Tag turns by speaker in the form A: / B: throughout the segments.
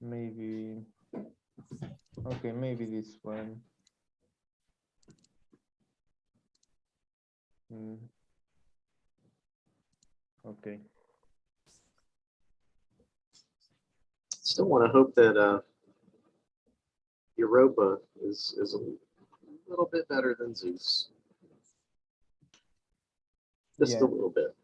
A: maybe, okay, maybe this one. Okay.
B: Still want to hope that Europa is a little bit better than Zeus. Just a little bit.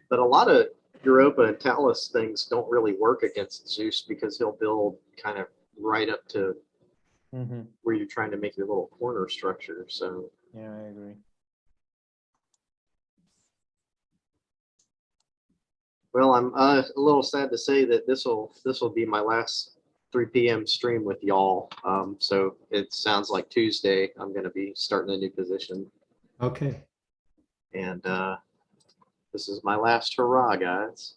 B: But a lot of Europa and Talus things don't really work against Zeus because he'll build kind of right up to where you're trying to make your little corner structure. So
A: yeah, I agree.
B: Well, I'm a little sad to say that this will be my last 3 p.m. stream with y'all. So it sounds like Tuesday I'm going to be starting a new position.
C: Okay.
B: And this is my last hurrah, guys.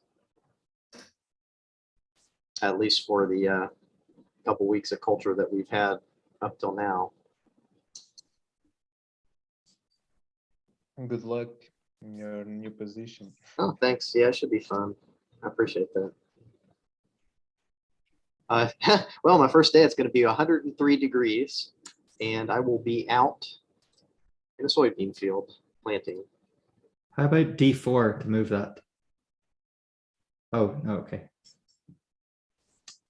B: At least for the couple weeks of culture that we've had up till now.
A: Good luck in your new position.
B: Oh, thanks. Yeah, it should be fun. I appreciate that. Well, my first day, it's going to be 103 degrees, and I will be out in a soybean field planting.
C: How about D4 to move that? Oh, okay.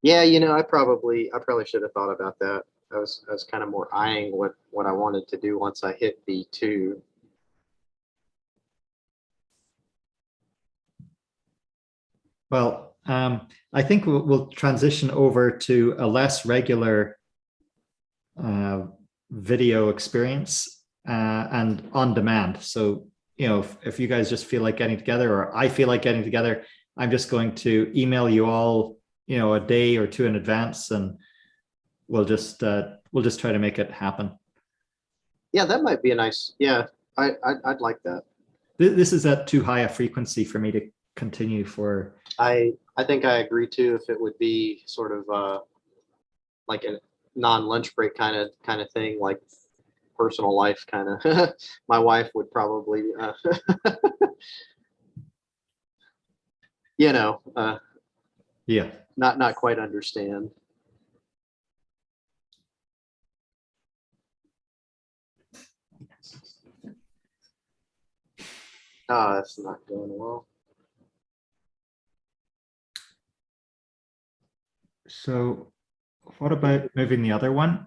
B: Yeah, you know, I probably should have thought about that. I was kind of more eyeing what I wanted to do once I hit B2.
C: Well, I think we'll transition over to a less regular video experience and on demand. So, you know, if you guys just feel like getting together, or I feel like getting together, I'm just going to email you all, you know, a day or two in advance, and we'll just try to make it happen.
B: Yeah, that might be a nice. Yeah, I'd like that.
C: This is at too high a frequency for me to continue for.
B: I think I agree too. If it would be sort of like a non-lunch break kind of thing, like personal life kind of. My wife would probably, you know,
C: yeah,
B: not quite understand. Oh, that's not going well.
C: So what about moving the other one?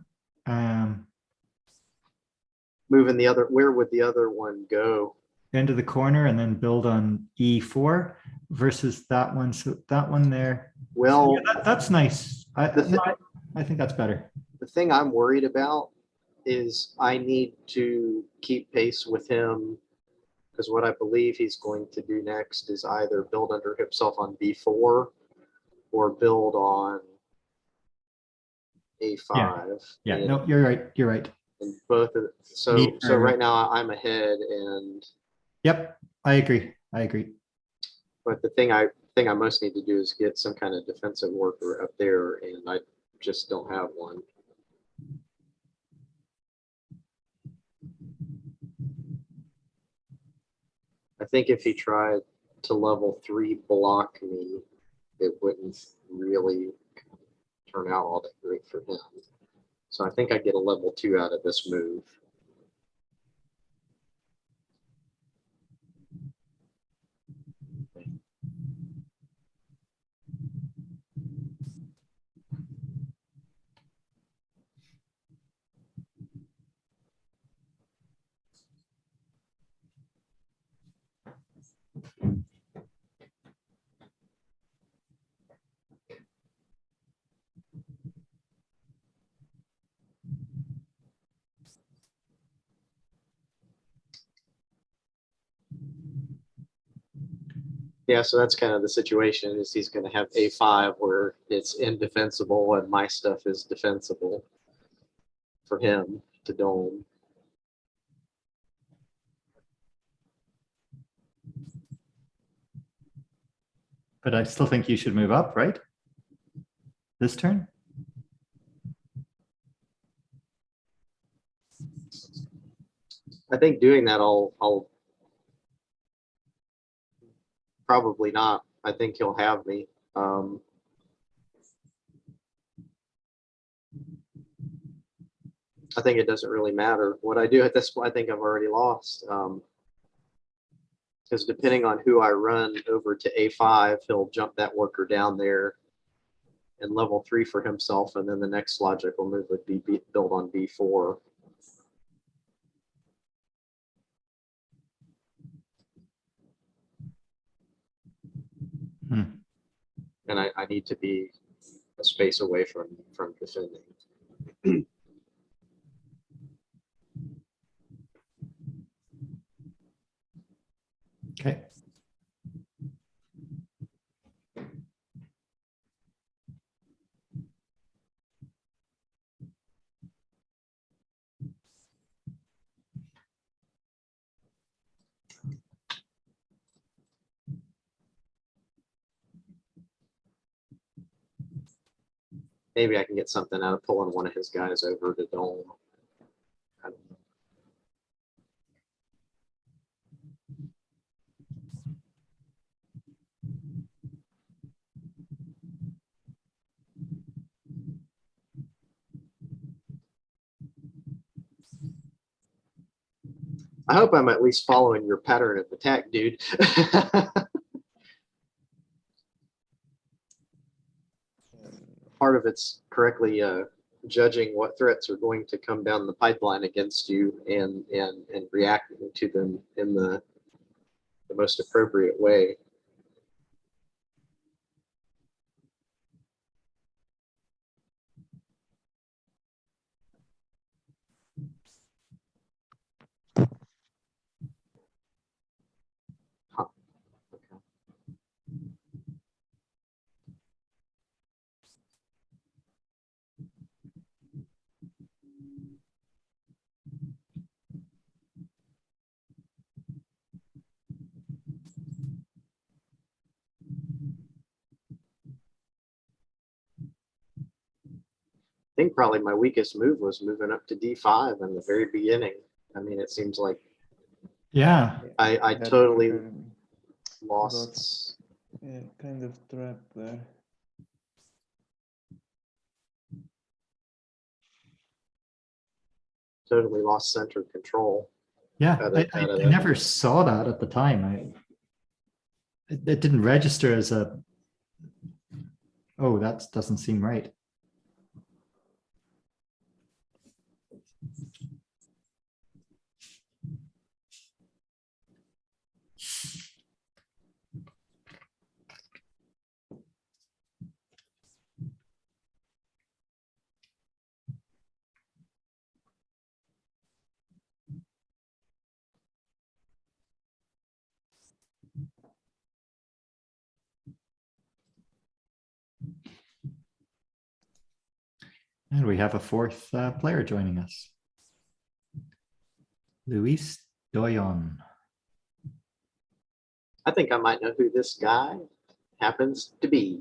B: Moving the other, where would the other one go?
C: Into the corner and then build on E4 versus that one. So that one there.
B: Well,
C: yeah, that's nice. I think that's better.
B: The thing I'm worried about is I need to keep pace with him, because what I believe he's going to do next is either build under himself on B4 or build on A5.
C: Yeah, no, you're right. You're right.
B: And both of so right now I'm ahead, and
C: yep, I agree.
B: but the thing I most need to do is get some kind of defensive worker up there, and I just don't have one. I think if he tried to level 3 block me, it wouldn't really turn out all that great for him. So I think I get a level 2 out of this move. Yeah, so that's kind of the situation, is he's going to have A5 where it's indefensible and my stuff is defensible for him to dome.
C: But I still think you should move up, right? This turn?
B: I think doing that, I'll probably not. I think he'll have me. I think it doesn't really matter what I do at this point. I think I've already lost. Because depending on who I run over to A5, he'll jump that worker down there and level 3 for himself, and then the next logical move would be built on B4. And I need to be a space away from defending.
C: Okay.
B: Maybe I can get something out of pulling one of his guys over to Dome. I don't know. I hope I'm at least following your pattern of attack, dude. Part of it's correctly judging what threats are going to come down the pipeline against you and reacting to them in the most appropriate way. Huh. Okay. I think probably my weakest move was moving up to D5 in the very beginning. I mean, it seems like
C: Yeah.
B: I
A: That
B: totally
A: got,
B: lost.
A: yeah, kind of trapped there.
B: Totally lost center control.
C: Yeah.
B: Out
C: I
B: of that.
C: never saw that at the time. It didn't register as a, oh, that doesn't seem right. And we have a fourth player joining us. Luis Doyon.
B: I think I might know who this guy happens to be.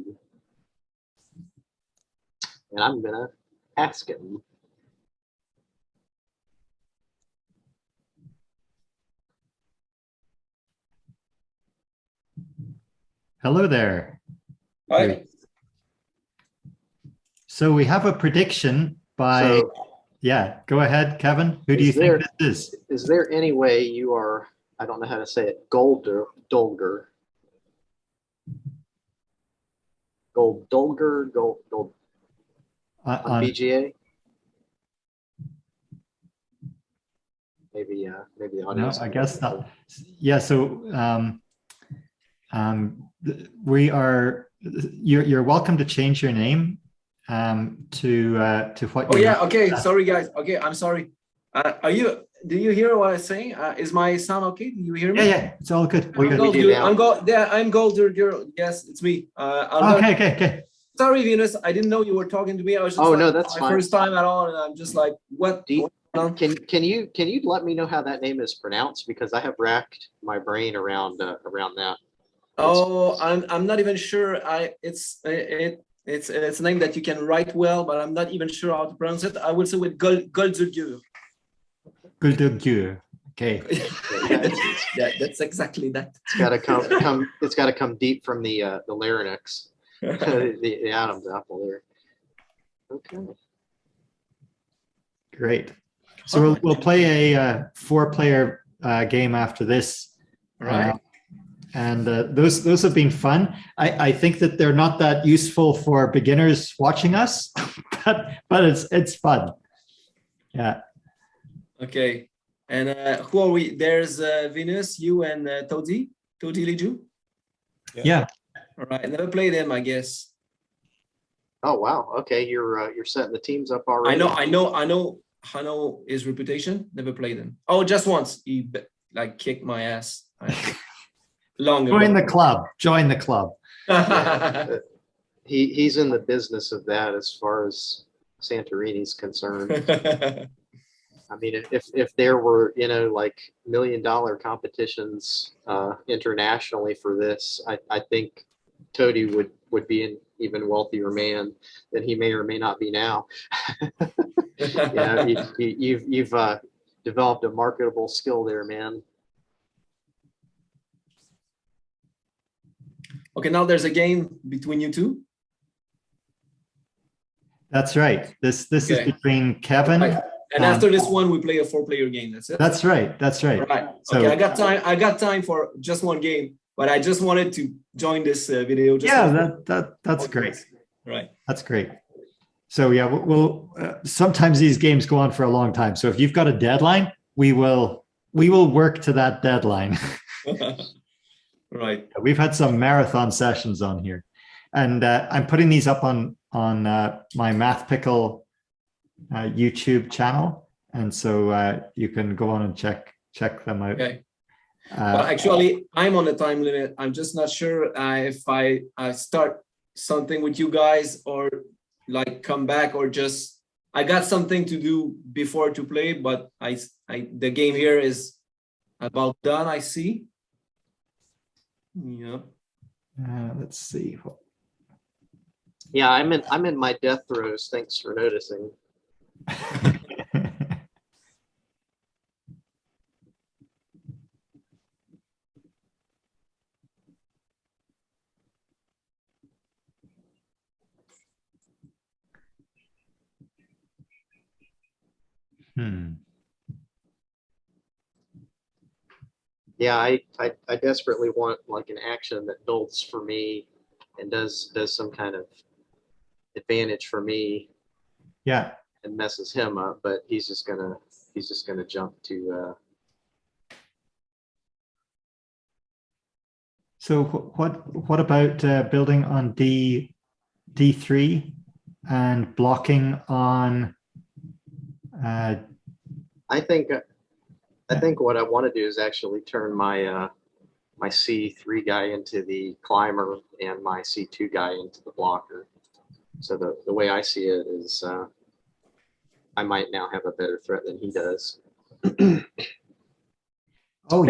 B: And I'm going to ask him.
C: Hello there.
D: Hi.
C: Luis. So we have a prediction by, yeah, go ahead, Kevin. Who do you think this is?
B: Is there any way you are, I don't know how to say it, Goldulger? Gold on BGA? Maybe the audience.
C: No, I guess not. Yeah, so we are, you're welcome to change your name to what
D: Oh
C: you
D: yeah, okay, sorry guys. Okay, I'm sorry. Do you hear what I'm saying? Is my sound okay? Do you hear me?
C: Yeah, it's all good.
D: I'm Golder. Yes, it's me.
C: Okay.
D: Sorry, Venus. I didn't know you were talking to me. I was just
B: no, that's
D: my
B: fine.
D: first time at all, and I'm just like, what?
B: Can you let me know how that name is pronounced, because I have racked my brain around that.
D: Oh, I'm not even sure. It's a name that you can write well, but I'm not even sure how to pronounce it. I will say with Golder.
C: Golder. Okay.
D: That's exactly that.
B: It's got to come. It's got to come deep from the larynx, the Adam's apple there. Okay.
C: Great. So we'll play a 4-player game after this.
D: Right.
C: And those have been fun. I think that they're not that useful for beginners watching us, but it's fun. Yeah.
D: Okay. And who are we? There's Venus, you, and Todi Liju.
C: Yeah.
D: All right. I never played them, I guess.
B: Oh wow. Okay, you're setting the teams up already.
D: I know his reputation. Never played him. Oh, just once he like kicked my ass. Long ago.
C: Join the club. Join the club.
B: Yeah, he's in the business of that as far as Santorini's concerned. I mean, if there were, like $1 million competitions internationally for this, I think Todi would be an even wealthier man than he may or may not be now. You've developed a marketable skill there, man.
D: Okay, now there's a game between you two.
C: That's right. This is
D: Okay.
C: between Kevin.
D: Right. And after this one, we play a 4-player game. That's it.
C: That's right. That's right.
D: Right.
C: So,
D: Okay, I got time for just one game, but I just wanted to join this video.
C: That's great.
D: Right.
C: That's great. So yeah, we'll sometimes these games go on for a long time. So if you've got a deadline, we will work to that deadline.
D: Right.
C: We've had some marathon sessions on here, and I'm putting these up on my Math Pickle YouTube channel, and so you can go on and check them out.
D: Okay. Well, actually, I'm on a time limit. I'm just not sure if I start something with you guys or like come back, or just I got something to do before to play, but the game here is about done, I see. Yeah.
C: Let's see.
B: Yeah, I'm in my death throes. Thanks for noticing. Yeah, I desperately want like an action that builds for me and does some kind of advantage for me.
C: Yeah.
B: And messes him up, but he's just gonna jump to
C: So what about building on D3 and blocking on
B: I think what I want to do is actually turn my my C3 guy into the climber and my C2 guy into the blocker. So the way I see it is I might now have a better threat than he does.
C: Oh,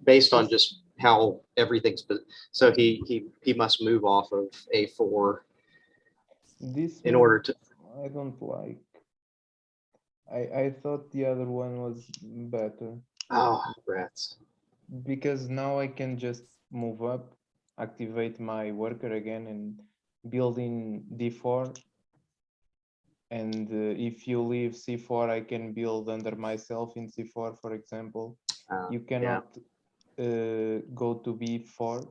B: based on just how everything's, so he must move off of A4
A: This
B: in order to.
A: I don't like. I thought the other one was better.
B: Oh, rats.
A: Because now I can just move up, activate my worker again, and build in D4. And if you leave C4, I can build under myself in C4, for example. You cannot go to B4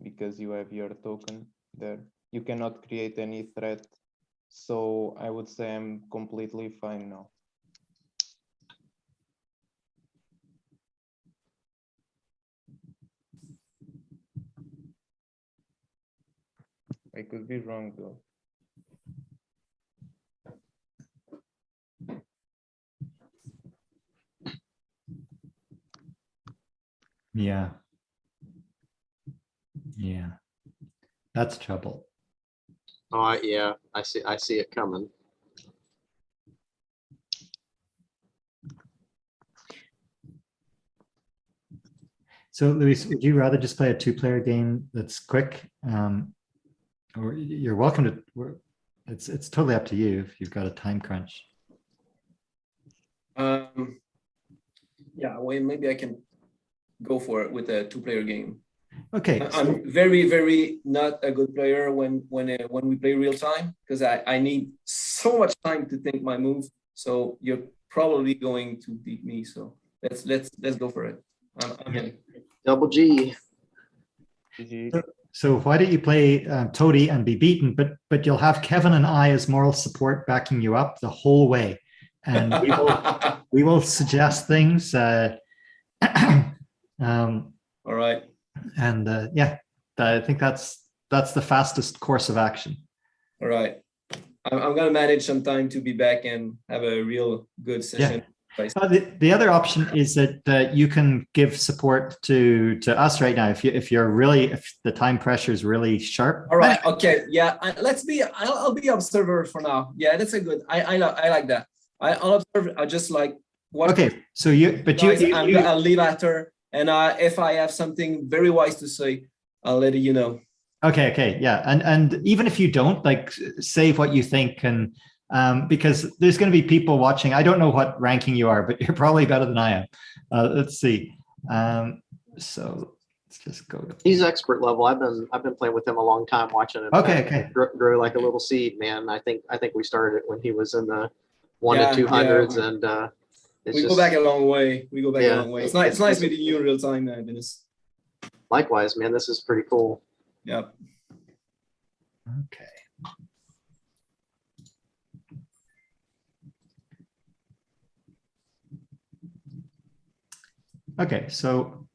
A: because you have your token there. You cannot create any threat. So I would say I'm completely fine now. I could be wrong though.
C: Yeah. That's trouble.
B: Oh, yeah, I see it coming.
C: So, Luis, would you rather just play a 2-player game that's quick? Or you're welcome to. It's totally up to you if you've got a time crunch.
D: Yeah, well, maybe I can go for it with a 2-player game.
C: Okay.
D: I'm very, very not a good player when we play real time because I need so much time to think my move. So you're probably going to beat me. So let's go for it. I'm in.
B: Double G.
A: GG.
C: So why don't you play Toady and be beaten, but you'll have Kevin and I as moral support backing you up the whole way, and we will suggest things.
D: All right.
C: And yeah, I think that's the fastest course of action.
D: All right. I'm gonna manage some time to be back and have a real good session.
C: The other option is that you can give support to us right now if the time pressure is really sharp.
D: All right. Okay. Yeah. I'll be observer for now. Yeah, that's a good. I like that. I'll observe. I just like what.
C: Okay. So
D: I'll leave after, and if I have something very wise to say, I'll let you know.
C: Okay. Yeah. And even if you don't, like, say what you think, and because there's going to be people watching. I don't know what ranking you are, but you're probably better than I am. Let's see. So let's just go.
B: He's expert level. I've been playing with him a long time, watching him.
C: Okay.
B: Grow like a little seed, man. I think we started it when he was in the 1 to 200s, and
D: we go back a long way. It's nice meeting you in real time, Dennis.
B: Likewise, man. This is pretty cool.
D: Yep.
C: Okay. Okay, so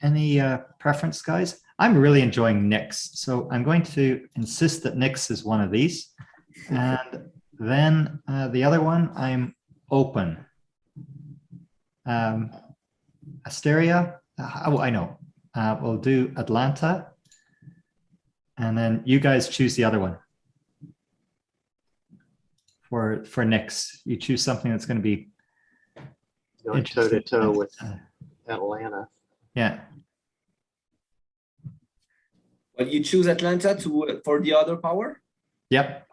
C: any preference, guys? I'm really enjoying Nyx, so I'm going to insist that Nyx is one of these. And then the other one, I'm open. Asteria, I know. We'll do Atlanta. And then you guys choose the other one. For Nyx, you choose something that's going to be
B: going toe to toe with Atlanta.
C: Yeah.
D: But you choose Atlanta for the other power?
C: Yep.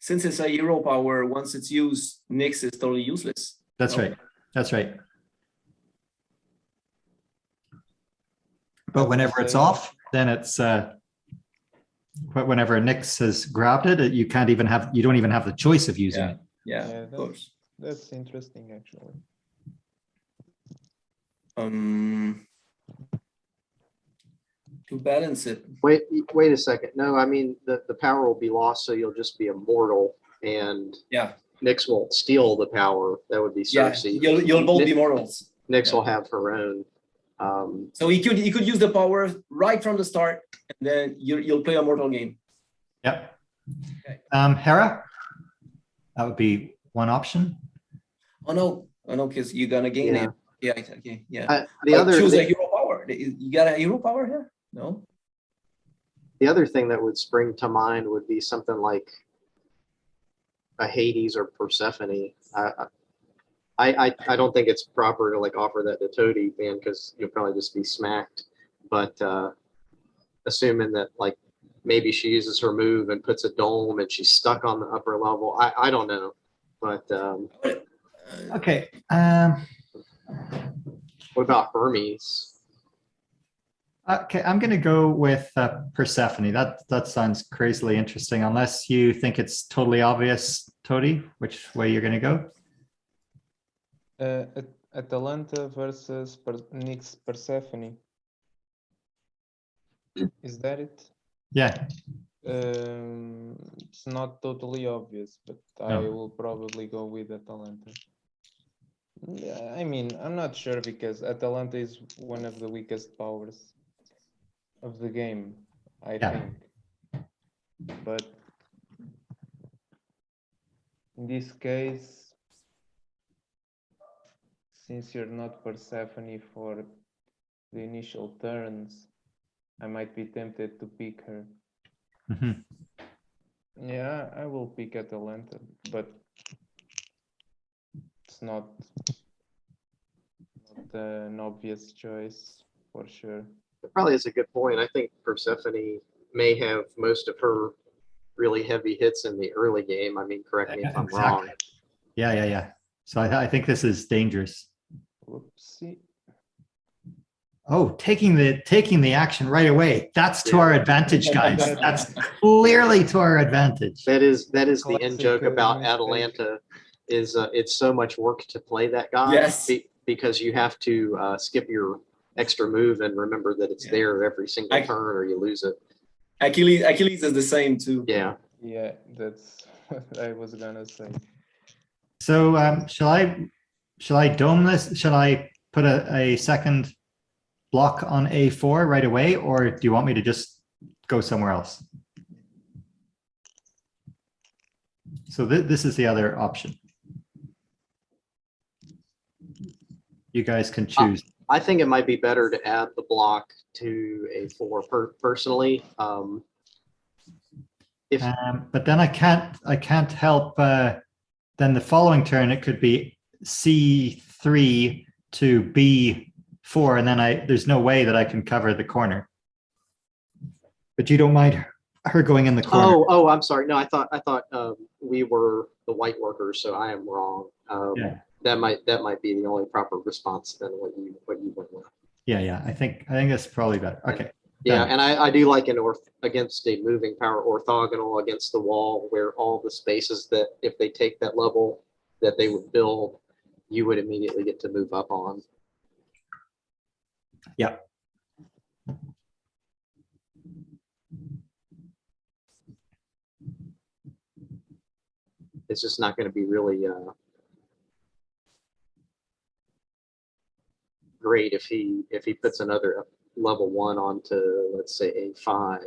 D: Since it's a hero power, once it's used, Nyx is totally useless.
C: That's right. That's right. But whenever it's off, then it's whenever Nyx has grabbed it, you don't even have the choice of using it.
D: Yeah, of course.
A: That's interesting, actually.
D: To balance it.
B: Wait a second. No, I mean the power will be lost, so you'll just be immortal, and Nyx won't steal the power. That would be Cersei.
D: Yeah, you'll both be mortals.
B: Nyx will have her own.
D: So he could use the power right from the start, and then you'll play a mortal game.
C: Yep. Okay. Hera, that would be one option.
D: Oh no, because you're gonna gain it. Yeah, exactly. Yeah. Choose a hero power. You got a hero power here? No.
B: The other thing that would spring to mind would be something like a Hades or Persephone. I don't think it's proper to like offer that to Toady, man, because you'll probably just be smacked. But assuming that like maybe she uses her move and puts a dome and she's stuck on the upper level, I don't know. But
C: okay.
B: What about Hermes?
C: Okay, I'm going to go with Persephone. That sounds crazily interesting. Unless you think it's totally obvious, Toady, which way you're going to
A: go. Atalanta versus Nyx Persephone. Is that it?
C: Yeah.
A: It's not totally obvious, but I will probably go with Atalanta. I mean, I'm not sure because Atalanta is one of the weakest powers of the game, I think. But in this case, since you're not Persephone for the initial turns, I might be tempted to pick her.
C: Mm-hmm.
A: Yeah, I will pick Atalanta, but it's not an obvious choice for sure.
B: That probably is a good point. I think Persephone may have most of her really heavy hits in the early game. I mean, correct me if I'm wrong.
C: Yeah. So I think this is dangerous.
A: Whoopsie.
C: Oh, taking the action right away. That's to
B: Yeah.
C: our advantage, guys. That's clearly to our advantage.
B: That is the in
A: Classic,
B: joke about
A: mistake.
B: Atalanta is it's so much work to play that guy.
D: Yes.
B: Because you have to skip your extra move and remember that it's
D: Yeah.
B: there every single
D: I-
B: turn or you lose it.
D: Achilles is the same too.
B: Yeah.
A: Yeah, that's what I was gonna say.
C: So shall I dome this? Shall I put a second block on A4 right away, or do you want me to just go somewhere else? So this is the other option. You guys can choose.
B: I think it might be better to add the block to A4 personally.
C: But then I can't help. Then the following turn it could be C3 to B4, and then there's no way that I can cover the corner. But you don't mind her going in the corner?
B: Oh, I'm sorry. No, I thought we were the white workers, so I am wrong.
C: Yeah.
B: That might be the only proper response than what you went with.
C: Yeah. I think that's probably better. Okay.
B: Yeah,
C: Done.
B: and I do like an against a moving power orthogonal against the wall where all the spaces that if they take that level that they would build, you would immediately get to move up on.
C: Yeah.
B: It's just not going to be really great if he puts another level 1 onto, let's say, A5.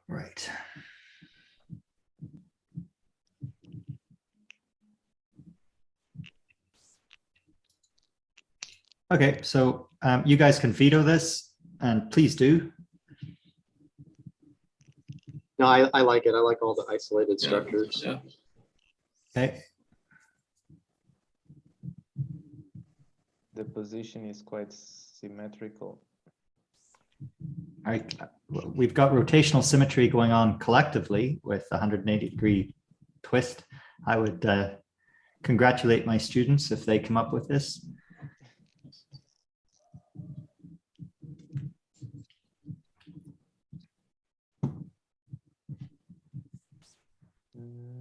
C: Right. Okay, so you guys can veto this, and please do.
B: No, I like it. I like all the isolated
D: Yeah,
B: structures.
D: yeah.
C: Okay.
A: The position is quite symmetrical.
C: We've got rotational symmetry going on collectively with 180-degree twist. I would congratulate my students if they come up with this.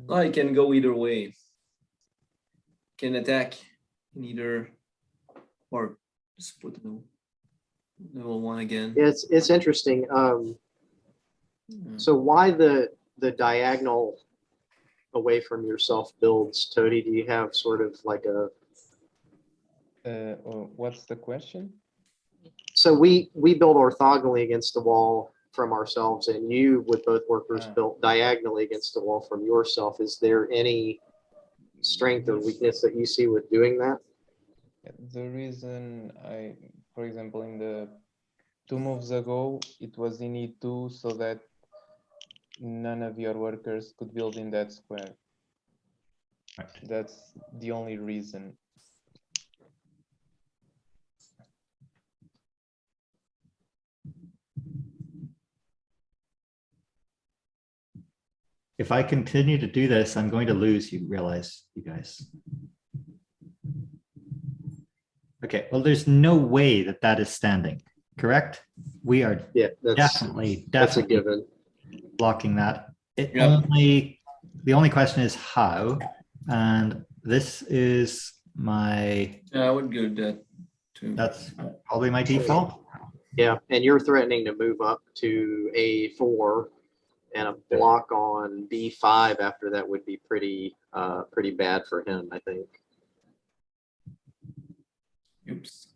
D: I can go either way. Can attack in either, or just put level 1 again.
B: Yeah, it's interesting. So why the diagonal away from yourself builds, Tody? Do you have sort of like a?
A: What's the question?
B: So we build orthogonally against the wall from ourselves, and you with both workers built diagonally against the wall from yourself. Is there any strength or weakness that you see with doing that?
A: The reason for example, in the 2 moves ago, it was in E2 so that none of your workers could build in that square.
C: Right.
A: That's the only reason.
C: If I continue to do this, I'm going to lose, you realize, you guys. Okay, well, there's no way that is standing, correct? We are definitely
B: that's a given.
C: blocking that.
D: Yep.
C: The only question is how, and this is my.
D: Yeah, I would go that too.
C: That's probably my default.
B: Yeah, and you're threatening to move up to A4, and a block on B5 after that would be pretty bad for him, I think.
D: Oops.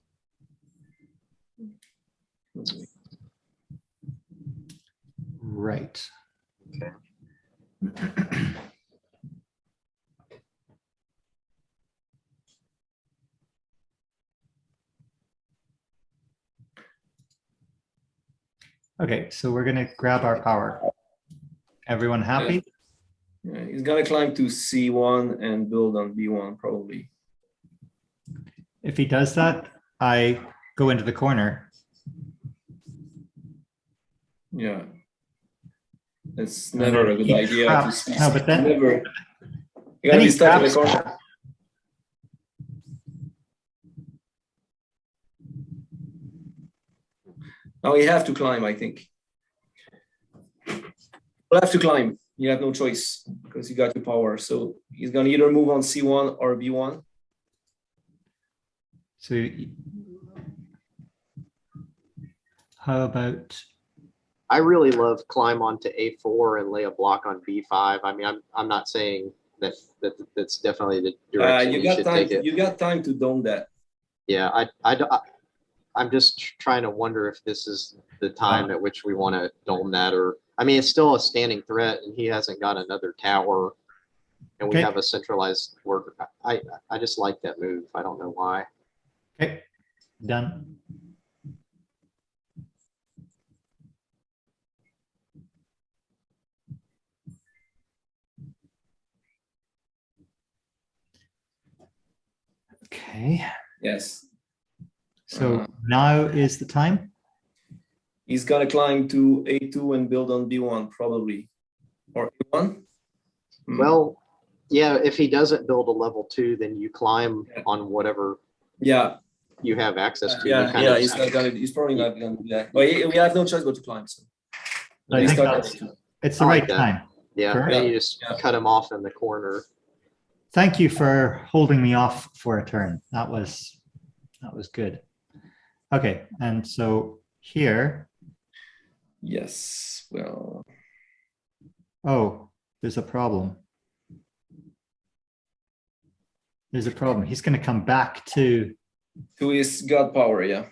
C: Right.
B: Okay.
C: Okay, so we're going to grab our power. Everyone happy?
D: Yeah, he's gonna climb to C1 and build on B1 probably.
C: If he does that, I go into the corner.
D: Yeah. It's
C: And
D: never
C: then
D: a good
C: he
D: idea
C: traps-
D: to
C: no, but then-
D: never. You're
C: Then
D: gonna
C: he
D: be stuck in the
C: traps-
D: corner. Now you have to climb, I think. You'll have to climb. You have no choice because you got your power. So he's gonna either move on C1 or B1.
C: So how about,
B: I really love climb onto A4 and lay a block on B5. I mean, I'm not saying that's definitely the direction
D: You
B: you
D: got
B: should
D: time.
B: take it.
D: You got time to dome that.
B: Yeah, I'm just trying to wonder if this is the time at which we want to dome that, or I mean, it's still a standing threat, and he hasn't got another tower, and we
C: Okay.
B: have a centralized worker. I just like that move. I don't know why.
C: okay, done. Okay,
D: Yes.
C: so now is the time.
D: He's gonna climb to A2 and build on B1 probably, or A1.
B: Well, yeah, if he doesn't build a level 2, then you climb
D: Yeah.
B: on whatever
D: Yeah.
B: you have access to. You
D: Yeah.
B: kind
D: Yeah.
B: of-
D: He's not gonna. He's probably not gonna do that. But we have no choice but to climb. So.
C: I
D: He's
C: think
D: stuck at
C: that's-
D: A2.
C: It's the
B: I like
C: right
B: that.
C: time.
B: yeah,
C: Correct.
B: and you just
D: Yeah.
B: cut him off in the corner.
C: Thank you for holding me off for a turn. That was good. Okay, and so here,
D: Yes. Well.
C: oh, there's a problem. There's a problem. He's going to come back to,
D: To his god power. Yeah.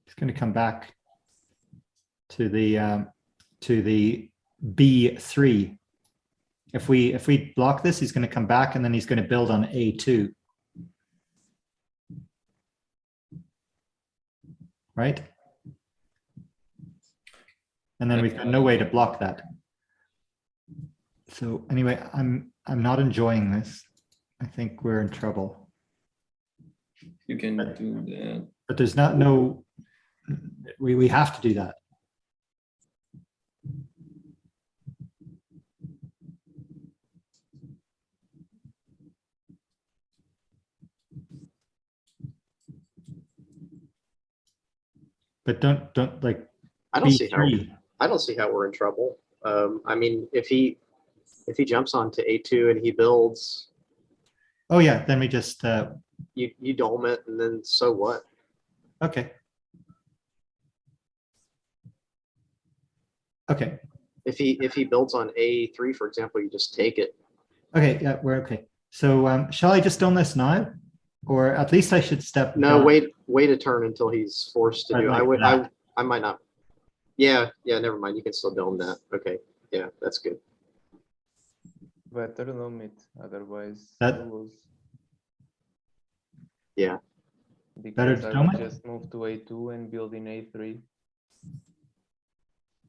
C: he's going to come back to the B3. If we block this, he's going to come back and then he's going to build on A2. Right? And then we've got no way to block that. So anyway, I'm not enjoying this. I think we're in trouble.
D: You can do that.
C: But there's no we have to do that. But don't like
B: I don't see how
C: B3.
B: I don't see how we're in trouble. I mean, if he jumps onto A2 and he builds,
C: Oh yeah, then we just
B: you dome it, and then so what?
C: okay. Okay.
B: If he builds on A3, for example, you just take it.
C: Okay, yeah, we're okay. So shall I just dome this now? Or at least I should step
B: No,
C: down.
B: wait a turn until he's forced to
C: I'd
B: do.
C: like that.
B: I might not. Yeah, never mind. You can still dome that. Okay, yeah, that's good.
A: Better dome it, otherwise
C: That-
A: you lose.
B: Yeah.
A: Because
C: to
A: I
C: dome
A: would
C: it?
A: just move to A2 and build in A3.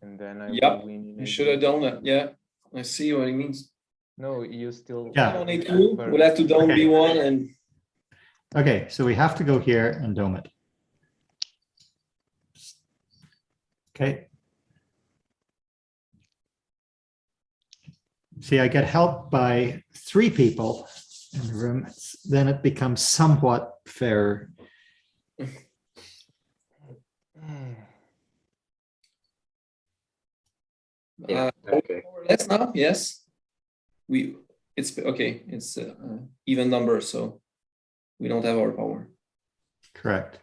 A: And then I
D: Yep,
A: will win in
D: You
A: A3.
D: should have done that. Yeah. I see what he means.
A: No, you still.
C: Yeah.
D: On A2, we'll have to dome
C: Okay.
D: B1 and
C: Okay, so we have to go here and dome it. Okay. See, I get help by 3 people in the room. Then it becomes somewhat fairer.
B: Yeah. Okay.
D: more or less now. Yes. It's okay. It's even number, so we don't have our power.
C: Correct.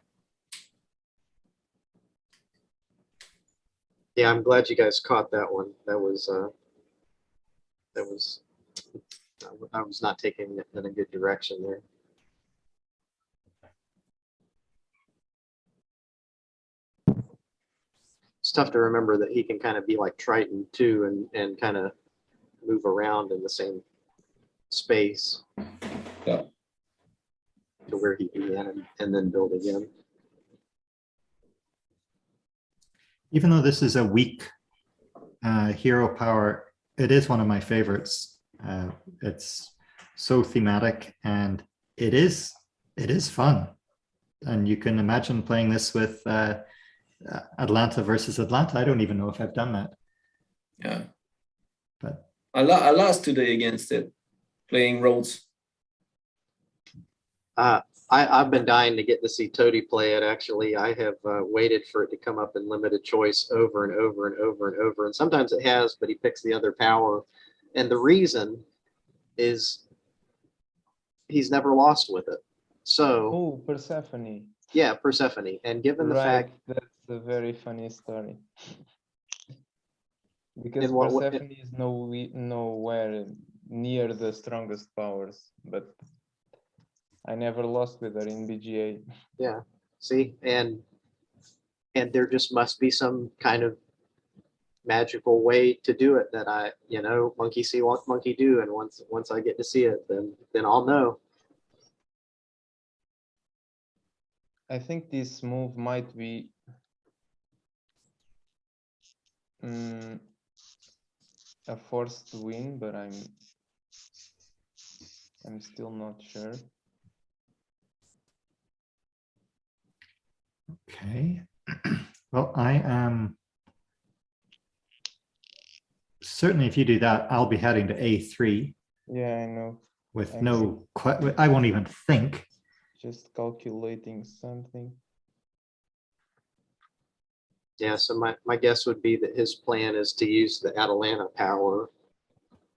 B: Yeah, I'm glad you guys caught that one. That was I was not taking it in a good direction there. It's tough to remember that he can kind of be like Triton too, and kind of move around in the same space.
D: Yeah.
B: To where he began and then build again.
C: Even though this is a weak hero power, it is one of my favorites. It's so thematic, and it is fun. And you can imagine playing this with Atlanta versus Atlanta. I don't even know if I've done that.
D: Yeah.
C: But
D: I lost today against it, playing Rhodes.
B: I've been dying to get to see Toady play it. Actually, I have waited for it to come up in limited choice over and over and over and over. And sometimes it has, but he picks the other power. And the reason is he's never lost with it. So,
A: Oh, Persephone.
B: yeah, Persephone. And given the
A: Right,
B: fact,
A: that's a very funny story. Because
B: In what way-
A: Persephone is nowhere near the strongest powers, but I never lost with her in BGA.
B: yeah, see, and there just must be some kind of magical way to do it that monkey see, what monkey do. And once I get to see it, then I'll know.
A: I think this move might be a forced win, but I'm still not sure.
C: okay. Well, I am certainly, if you do that, I'll be heading to A3
A: Yeah, I know.
C: with
A: I'm
C: I won't even think.
A: Just calculating something.
B: Yeah, so my guess would be that his plan is to use the Atalanta power.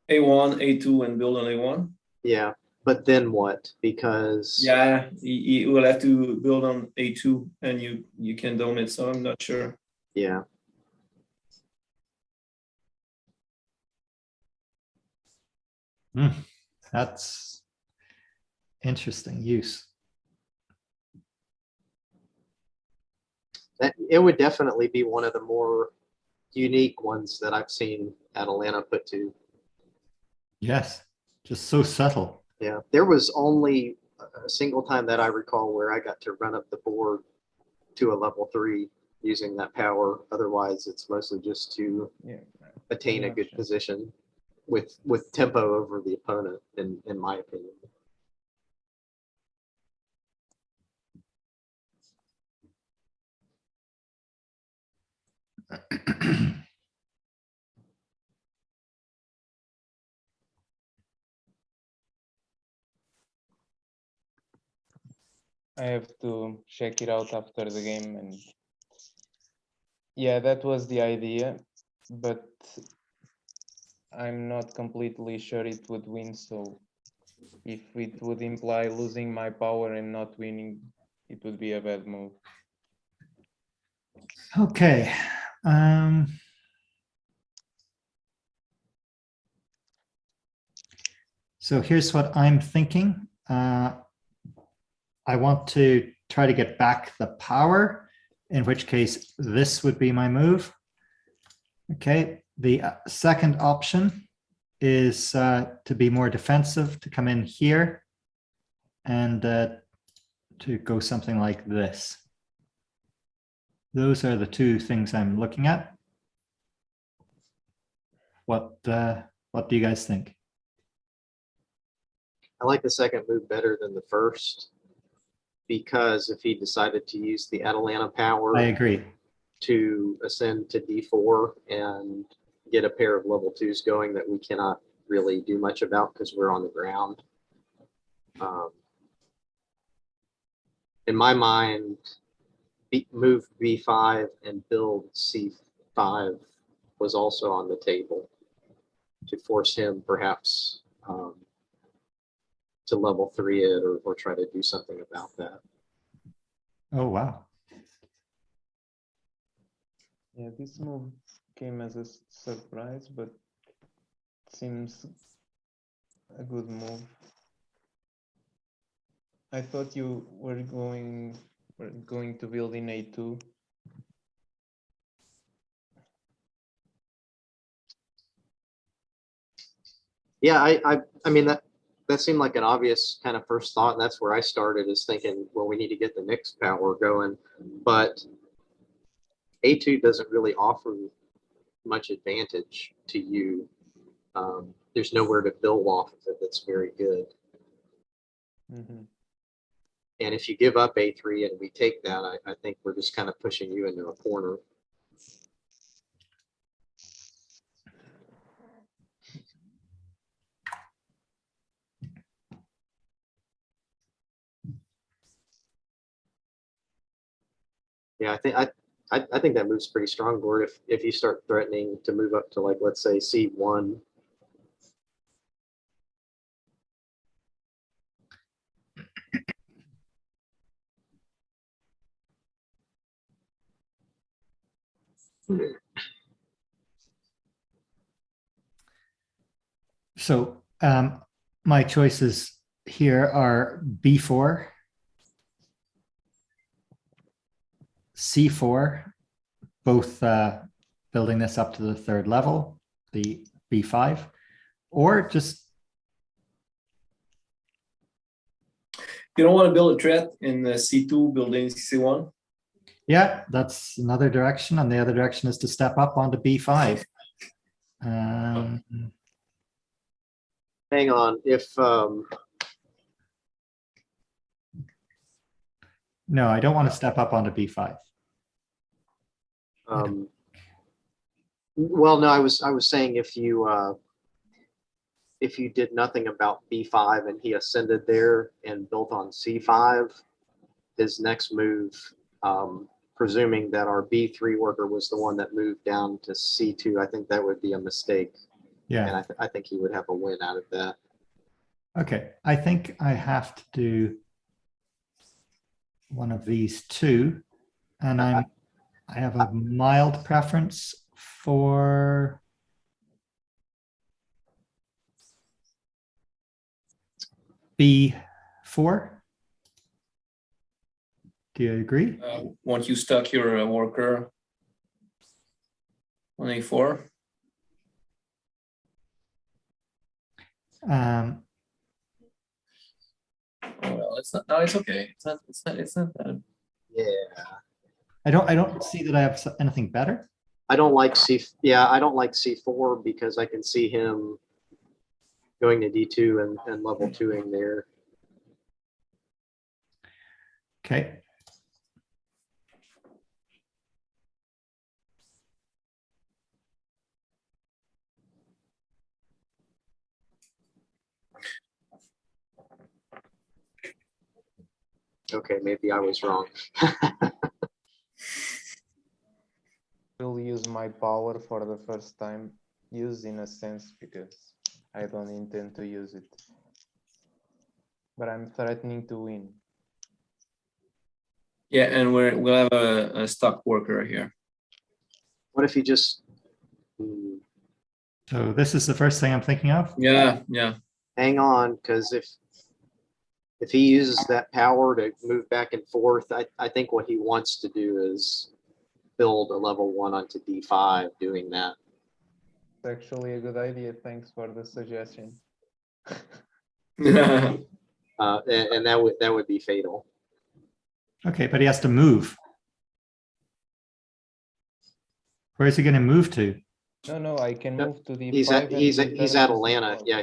D: A1, A2, and build on A1.
B: Yeah, but then what? Because
D: Yeah, he will have to build on A2, and you can dome it. So I'm not sure.
B: yeah,
C: That's interesting use.
B: it would definitely be one of the more unique ones that I've seen Atalanta put to.
C: Yes, just so subtle.
B: Yeah, there was only a single time that I recall where I got to run up the board to a level 3 using that power. Otherwise, it's mostly just to attain a good position with tempo over the opponent, in my opinion.
A: I have to check it out after the game, and yeah, that was the idea, but I'm not completely sure it would win. So if it would imply losing my power and not winning, it would be a bad move.
C: Okay. So here's what I'm thinking. I want to try to get back the power, in which case this would be my move. Okay, the second option is to be more defensive, to come in here and to go something like this. Those are the two things I'm looking at. What do you guys think?
B: I like the second move better than the first, because if he decided to use the Atalanta power,
C: I agree,
B: to ascend to D4 and get a pair of level 2s going that we cannot really do much about because we're on the ground. In my mind, move B5 and build C5 was also on the table to force him perhaps to level 3 it, or try to do something about that.
C: Oh, wow.
A: Yeah, this move came as a surprise, but seems a good move. I thought you were going to build in A2.
B: Yeah, I mean that seemed like an obvious kind of first thought, and that's where I started, is thinking, well, we need to get the next power going, but A2 doesn't really offer much advantage to you there's nowhere to build off of it that's very good.
A: Mhm.
B: And if you give up A3 and we take that, I think we're just kind of pushing you into a corner. Yeah, I think that move's pretty strong, board. If you start threatening to move up to, like, let's say C1.
C: So my choices here are B4, C4, both building this up to the third level, the B5, or just.
D: You don't want to build a threat in C2, building C1.
C: Yeah, that's another direction. And the other direction is to step up onto B5.
B: Hang on,
C: No, I don't want to step up onto B5.
B: Well, no, I was saying if you did nothing about B5 and he ascended there and built on C5, his next move, presuming that our B3 worker was the one that moved down to C2, I think that would be a mistake.
C: Yeah.
B: And I think he would have a win out of that.
C: Okay, I think I have to do one of these two, and I have a mild preference for B4. Do you agree?
D: Once you stuck your worker on A4. Well, it's not. No, it's okay. It's not. It's not that.
B: Yeah.
C: I don't see that I have anything better.
B: I don't like C4 because I can see him going to D2 and level 2ing there.
C: Okay.
B: Okay, maybe I was wrong.
A: Will use my power for the first time, use in a sense, because I don't intend to use it. But I'm threatening to win.
D: Yeah, and we'll have a stock worker here.
B: What if he just
C: So this is the first thing I'm thinking of.
D: Yeah, yeah.
B: hang on, because if he uses that power to move back and forth, I think what he wants to do is build a level 1 onto D5 doing that.
A: It's actually a good idea. Thanks for the suggestion.
B: And that would be fatal.
C: Okay, but he has to move. Where is he going to move to?
A: No, I can move to D5.
B: He's
A: and
B: at
A: return to
B: Atlanta.
A: C4.
B: Yeah.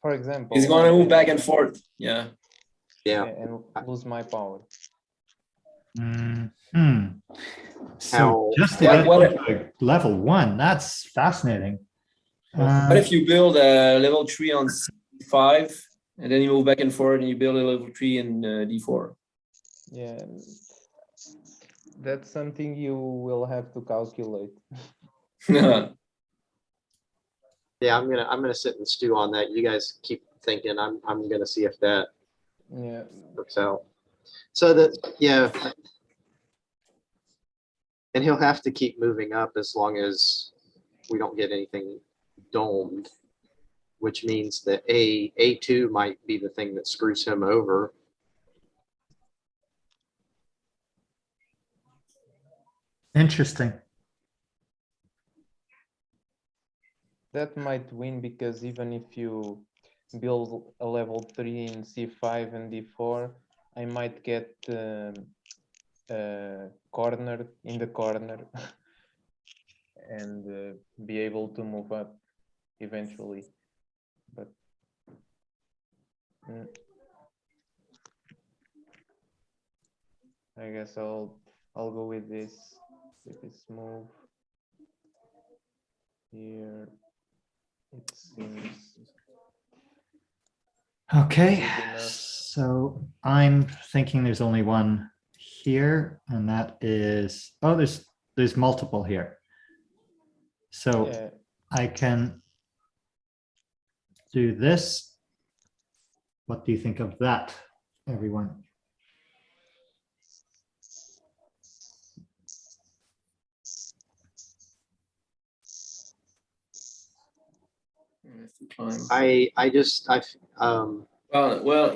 A: For example.
D: He's going to move back and forth. Yeah.
B: Yeah.
A: And lose my power.
C: So just to get to level 1, that's fascinating.
D: What if you build a level 3 on C5 and then you move back and forth and you build a level 3 in D4?
A: Yeah, that's something you will have to calculate.
B: Yeah, I'm gonna sit and stew on that. You guys keep thinking. I'm gonna see if that works out. So that and he'll have to keep moving up as long as we don't get anything domed, which means that A2 might be the thing that screws him over.
C: Interesting.
A: That might win because even if you build a level 3 in C5 and D4, I might get cornered in the corner and be able to move up eventually. But I guess I'll go with this move here. It seems
C: Okay,
A: good enough.
C: so I'm thinking there's only one here, and that is, oh, there's multiple here. So
A: Yeah,
C: I can do this. What do you think of that, everyone?
D: Well,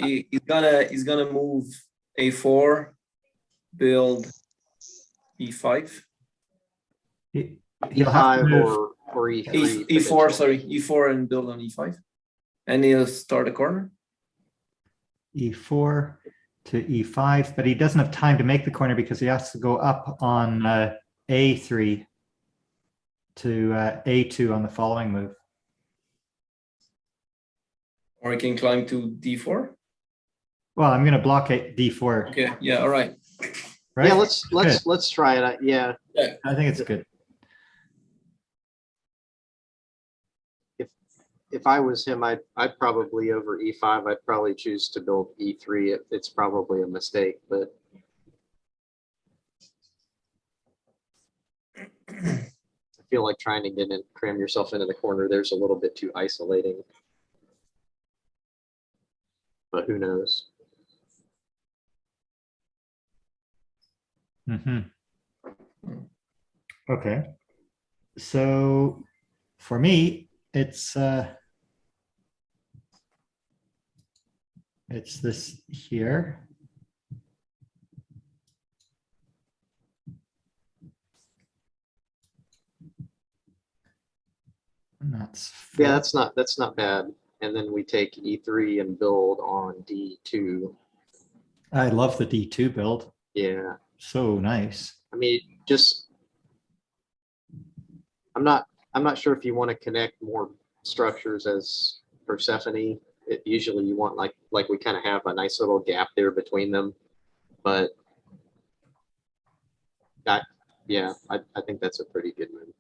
D: he's gonna move a4, build e5.
C: He'll have to
B: E5
C: move
B: or E3.
D: E4,
B: potentially.
D: sorry, e4 and build on e5, and he'll start a corner.
C: E4 to E5, but he doesn't have time to make the corner because he has to go up on A3 to A2 on the following move.
D: Or he can climb to d4.
C: Well, I'm going to block D4.
D: Okay, yeah, all right.
C: Right?
B: Yeah, let's try it. Yeah.
C: I think it's good.
B: If I was him, I'd probably over E5. I'd probably choose to build E3. It's probably a mistake, but I feel like trying to get in, cram yourself into the corner, there's a little bit too isolating. But who knows?
C: Okay. So for me, it's this here. And that's
B: Yeah, that's not bad. And then we take E3 and build on D2.
C: I love the D2 build.
B: Yeah.
C: So nice.
B: I mean, just I'm not sure if you want to connect more structures as Persephone. Usually you want like we kind of have a nice little gap there between them, but I think that's a pretty good move.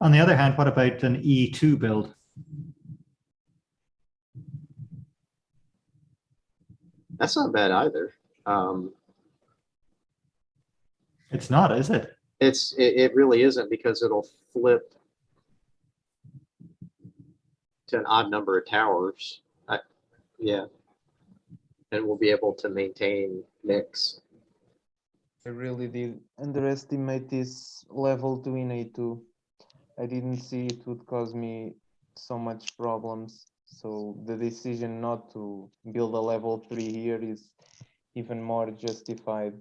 C: On the other hand, what about an E2 build?
B: That's not bad either.
C: It's not, is it?
B: It really isn't, because it'll flip to an odd number of towers. Yeah. And we'll be able to maintain mix.
A: I really did underestimate this level 2 in A2. I didn't see it would cause me so much problems. So the decision not to build a level 3 here is even more justified,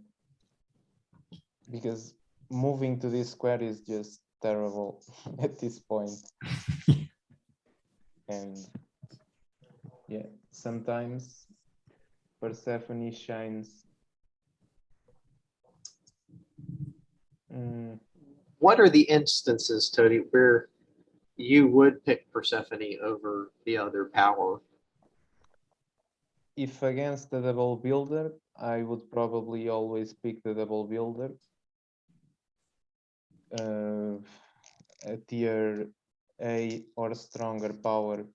A: because moving to this square is just terrible at this point. And yeah, sometimes Persephone shines.
B: What are the instances, Tony, where you would pick Persephone over the other power?
A: If against the double builder, I would probably always pick the double builder. A tier A or stronger power,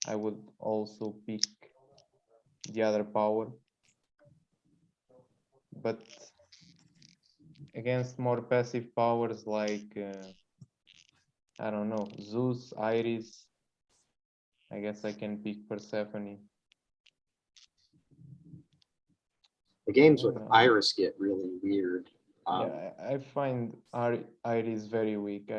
A: I would also pick the other power. But against more passive powers like, I don't know, Zeus, Iris, I guess I can pick Persephone.
B: The games with Iris get really weird.
A: Yeah, I find Iris very weak.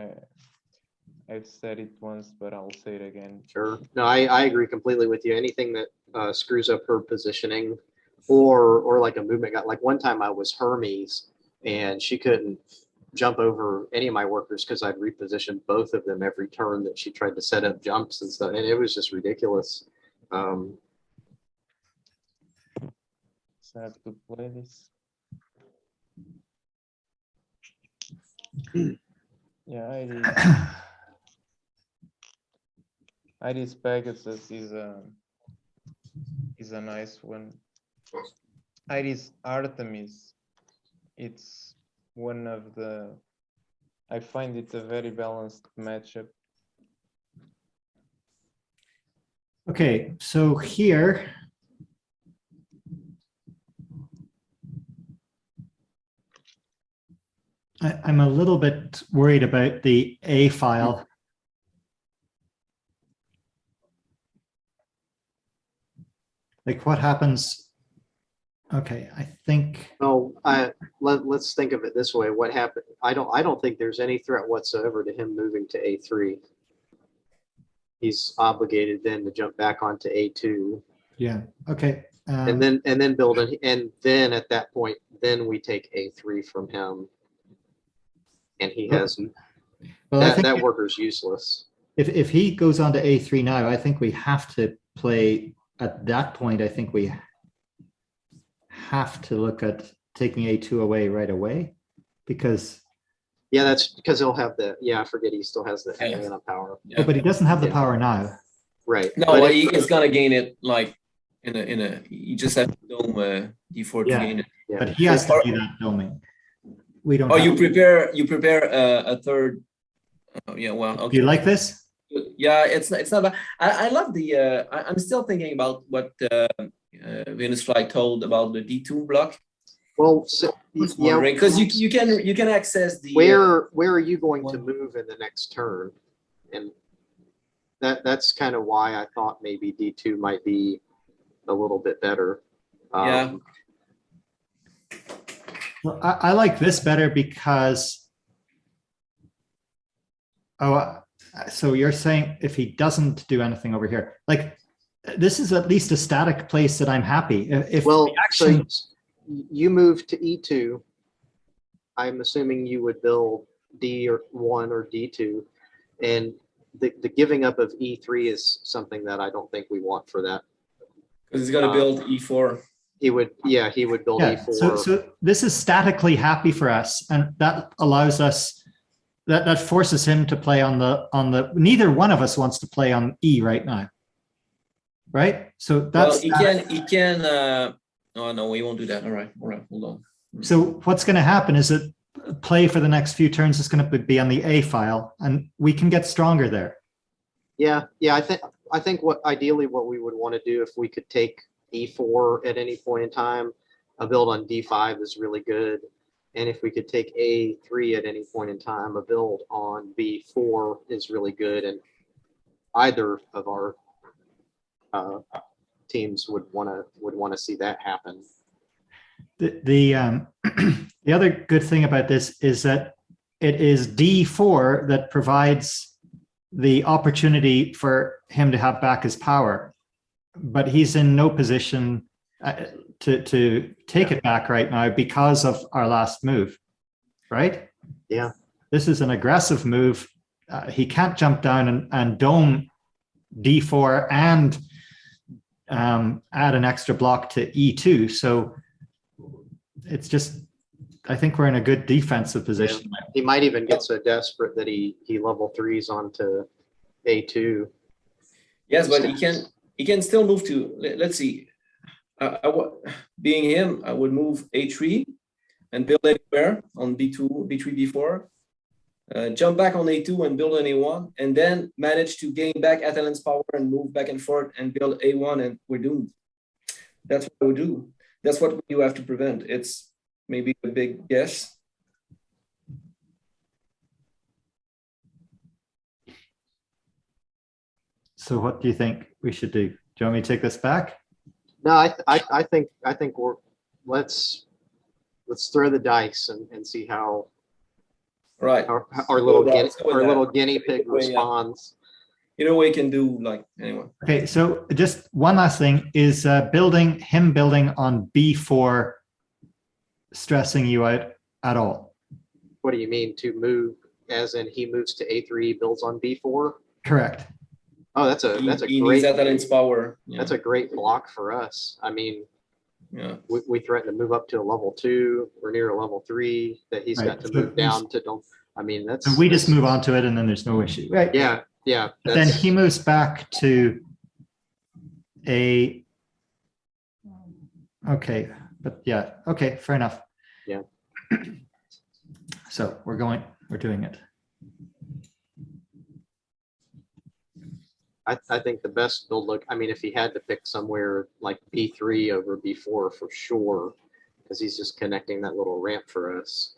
A: I've said it once, but I'll say it again.
B: Sure. No, I agree completely with you. Anything that screws up her positioning, or like a movement guy. Like one time I was Hermes and she couldn't jump over any of my workers because I'd repositioned both of them every turn that she tried to set up jumps and stuff. And it was just ridiculous.
A: So I have to play this. Yeah, ID's Pegasus is a nice one. ID's Artemis, it's one of the, I find it a very balanced matchup.
C: Okay, so here, I'm a little bit worried about the A file. Like what happens? Okay, I think.
B: No, let's think of it this way. What happened? I don't think there's any threat whatsoever to him moving to A3. He's obligated then to jump back onto A2.
C: Yeah. Okay.
B: And then build it, and then at that point, then we take A3 from him, and he has
C: well, I think
B: that worker's useless.
C: if he goes on to A3 now, I think we have to play at that point. I think we have to look at taking A2 away right away, because
B: yeah, that's because he'll have the I forget he still has the
D: Yeah.
B: mana power.
D: Yeah.
C: but he doesn't have the
B: Yeah.
C: power now.
B: Right.
D: No,
B: But
D: he is gonna gain it like in a. You just have to dome D4 to
C: Yeah.
D: gain it.
B: yeah.
C: But he has to do that doming. We don't.
D: Oh,
C: have
D: you
C: to.
D: prepare a third. Yeah, well,
C: Do
D: okay.
C: you like this?
D: Yeah, it's not bad. I love the. I'm still thinking about what Venus Fly told about the D2 block.
B: Well, so, yeah,
D: Because you can access the.
B: where are you going to
D: one-
B: move in the next turn? And that's kind of why I thought maybe D2 might be a little bit better.
D: Yeah.
C: Well, I like this better because. So you're saying if he doesn't do anything over here, like this is at least a static place that I'm happy. If
B: Well,
C: the action,
B: so you move to E2. I'm assuming you would build D1 or D2, and the giving up of E3 is something that I don't think we want for that.
D: Because he's gonna build E4.
B: He would build E4.
C: so this is statically happy for us, and that allows us. That forces him to play on the. Neither one of us wants to play on E right now, right? So that's.
D: Well, he can. Oh no, we won't do that. All right, hold on.
C: So what's going to happen is that play for the next few turns is going to be on the A file, and we can get stronger there.
B: Yeah. I think what ideally what we would want to do if we could take E4 at any point in time, a build on D5 is really good. And if we could take A3 at any point in time, a build on B4 is really good. And either of our teams would want to see that happen.
C: The other good thing about this is that it is D4 that provides the opportunity for him to have back his power, but he's in no position to take it back right now because of our last move, right?
B: Yeah.
C: This is an aggressive move. He can't jump down and dome D4 and add an extra block to E2. So it's just, I think we're in a good defensive position.
B: Yeah. He might even get so desperate that he level 3s onto A2.
D: Yes, but he can still move to. Let's see. Being him, I would move A3 and build anywhere on B2, B3, B4. Jump back on A2 and build an A1, and then manage to gain back Atalan's power and move back and forth and build A1, and we're doomed. That's what I would do. That's what you have to prevent. It's maybe a big guess.
C: So what do you think we should do? Do you want me to take this back?
B: No, I think we're let's throw the dice and see how
D: Right.
B: our little guinea pig responds.
D: You know what you can do, like, anyway.
C: Okay, so just one last thing is building on B4 stressing you out at all?
B: What do you mean to move? As in he moves to A3, builds on B4?
C: Correct.
B: Oh, that's a
D: He
B: great
D: needs Atalan's power. Yeah.
B: that's a great block for us. I mean,
D: Yeah.
B: We threaten to move up to a level 2. We're near a level 3 that he's
C: Right.
B: got to
C: So
B: move down to. Don't. I mean, that's.
C: And we just
B: that's-
C: move on to it, and then there's no issue. Right.
B: Yeah. Yeah.
C: But then he moves back to a. Okay. But yeah. Okay. Fair enough.
B: Yeah.
C: So we're doing it.
B: I think the best build look. I mean, if he had to pick somewhere like B3 over B4 for sure, because he's just connecting that little ramp for us.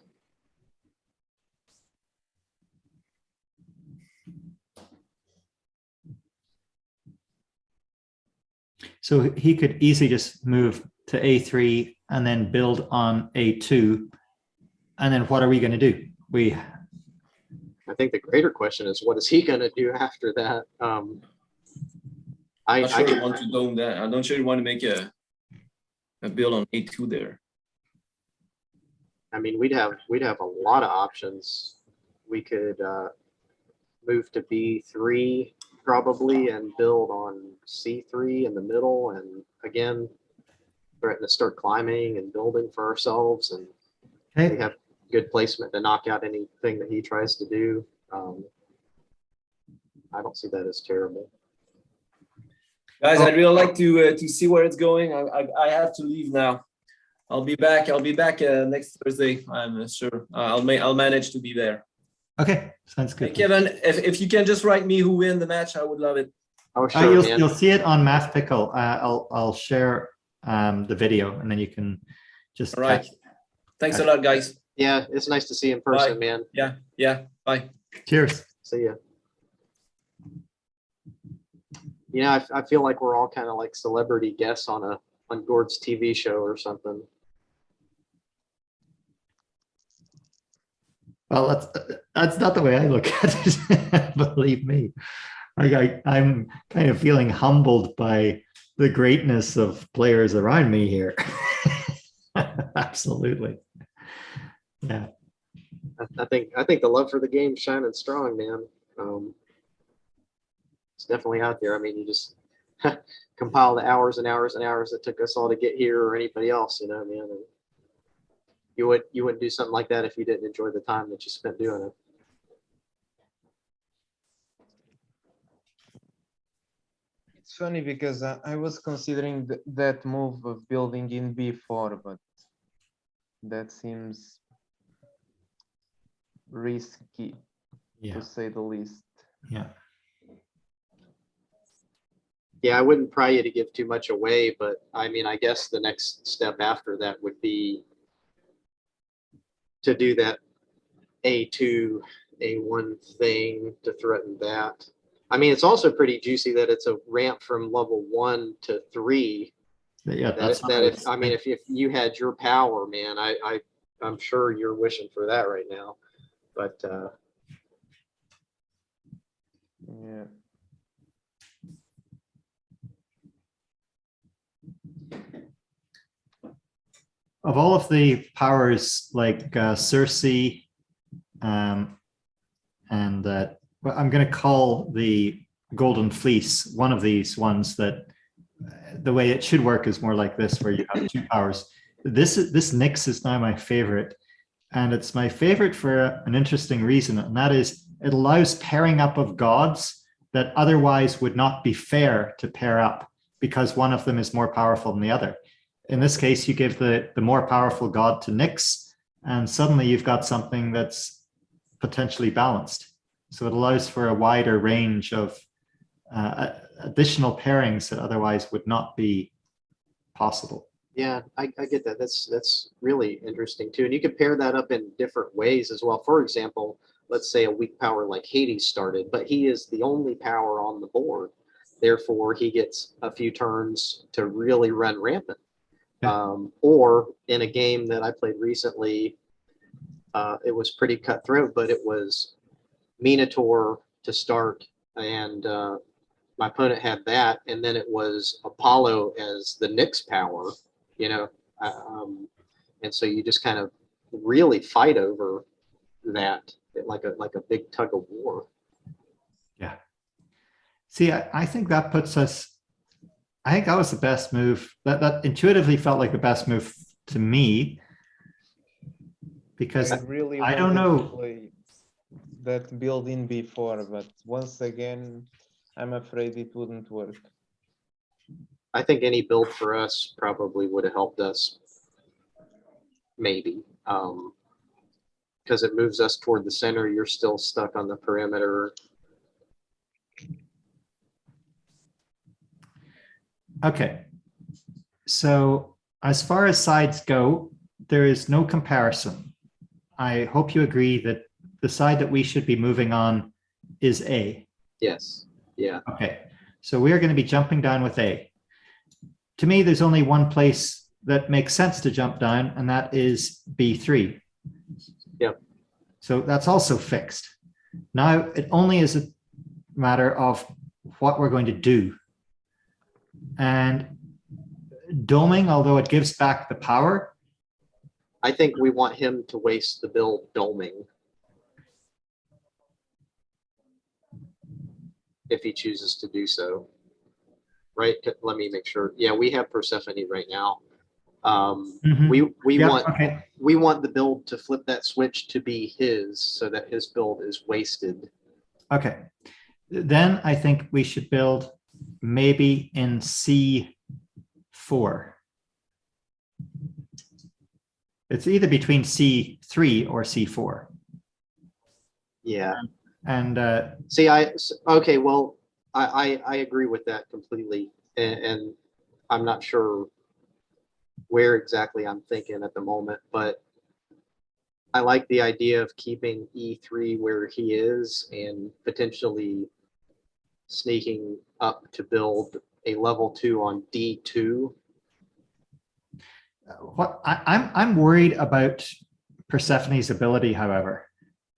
C: So he could easily just move to A3 and then build on A2. And then what are we going to do?
B: I think the greater question is, what is he going to do after that?
D: I'm not sure you want to do that. I'm not sure you want to make a build on A2 there.
B: I mean, we'd have a lot of options. We could move to B3 probably and build on C3 in the middle, and again threaten to start climbing and building for ourselves, and we have good placement to knock out anything that he tries to do. I don't see that as terrible.
D: Guys, I'd really like to see where it's going. I have to leave now. I'll be back next Thursday. I'm sure I'll manage to be there.
C: Okay, sounds good.
D: Hey, Kevin, if you can just write me who win the match, I would love it.
B: Oh, sure, man.
C: You'll see it on Math Pickle. I'll share the video, and then you can just.
D: All right. Thanks a lot, guys.
B: Yeah, it's nice to see you in person,
D: Bye.
B: man.
D: Yeah. Bye.
C: Cheers.
B: See ya. You know, I feel like we're all kind of like celebrity guests on Gord's TV show or something.
C: Well, that's not the way I look at it. Believe me, I'm kind of feeling humbled by the greatness of players around me here. Absolutely. Yeah.
B: I think the love for the game is shining strong, man. It's definitely out there. I mean, you just compile the hours and hours and hours that took us all to get here, or anybody else, you know, man. And you wouldn't do something like that if you didn't enjoy the time that you spent doing it.
A: It's funny because I was considering that move of building in B4, but that seems risky, to say the least.
C: Yeah.
B: Yeah, I wouldn't pry you to give too much away, but I mean, I guess the next step after that would be to do that A2, A1 thing to threaten that. I mean, it's also pretty juicy that it's a ramp from level 1 to 3.
C: Yeah,
B: if you had your power, man, I'm sure you're wishing for that right now. But
A: yeah.
C: Of all of the powers like Circe, and I'm going to call the Golden Fleece one of these ones that the way it should work is more like this, where you have 2 powers. This Nyx is now my favorite, and it's my favorite for an interesting reason, and that is it allows pairing up of gods that otherwise would not be fair to pair up because one of them is more powerful than the other. In this case, you give the more powerful god to Nyx, and suddenly you've got something that's potentially balanced. So it allows for a wider range of additional pairings that otherwise would not be possible.
B: yeah, I get that. That's really interesting too. And you could pair that up in different ways as well. For example, let's say a weak power like Hades started, but he is the only power on the board. Therefore, he gets a few turns to really run rampant. Or in a game that I played recently, it was pretty cutthroat, but it was Minotaur to start, and my opponent had that, and then it was Apollo as the Nyx power, you know, and so you just kind of really fight over that, like a big tug of war.
C: Yeah. See, I think that puts us I think that was the best move. That intuitively felt like the best move to me, because
A: I really
C: I don't
A: wanted to
C: know.
A: play that build in before, but once again, I'm afraid it wouldn't work.
B: I think any build for us probably would have helped us, maybe, because it moves us toward the center. You're still stuck on the perimeter.
C: Okay. So as far as sides go, there is no comparison. I hope you agree that the side that we should be moving on is A.
B: Yes. Yeah.
C: Okay. So we are going to be jumping down with A. To me, there's only one place that makes sense to jump down, and that is B3.
B: Yep.
C: So that's also fixed. Now it only is a matter of what we're going to do. And doming, although it gives back the power,
B: I think we want him to waste the build doming. If he chooses to do so. Right? Let me make sure. Yeah, we have Persephone right now. We want the build to flip that switch to be his, so that his build is wasted.
C: Okay. Then I think we should build maybe in C4. It's either between C3 or C4.
B: Yeah.
C: And
B: see, okay, well, I agree with that completely, and I'm not sure where exactly I'm thinking at the moment, but I like the idea of keeping E3 where he is and potentially sneaking up to build a level 2 on D2.
C: what I'm worried about Persephone's ability, however,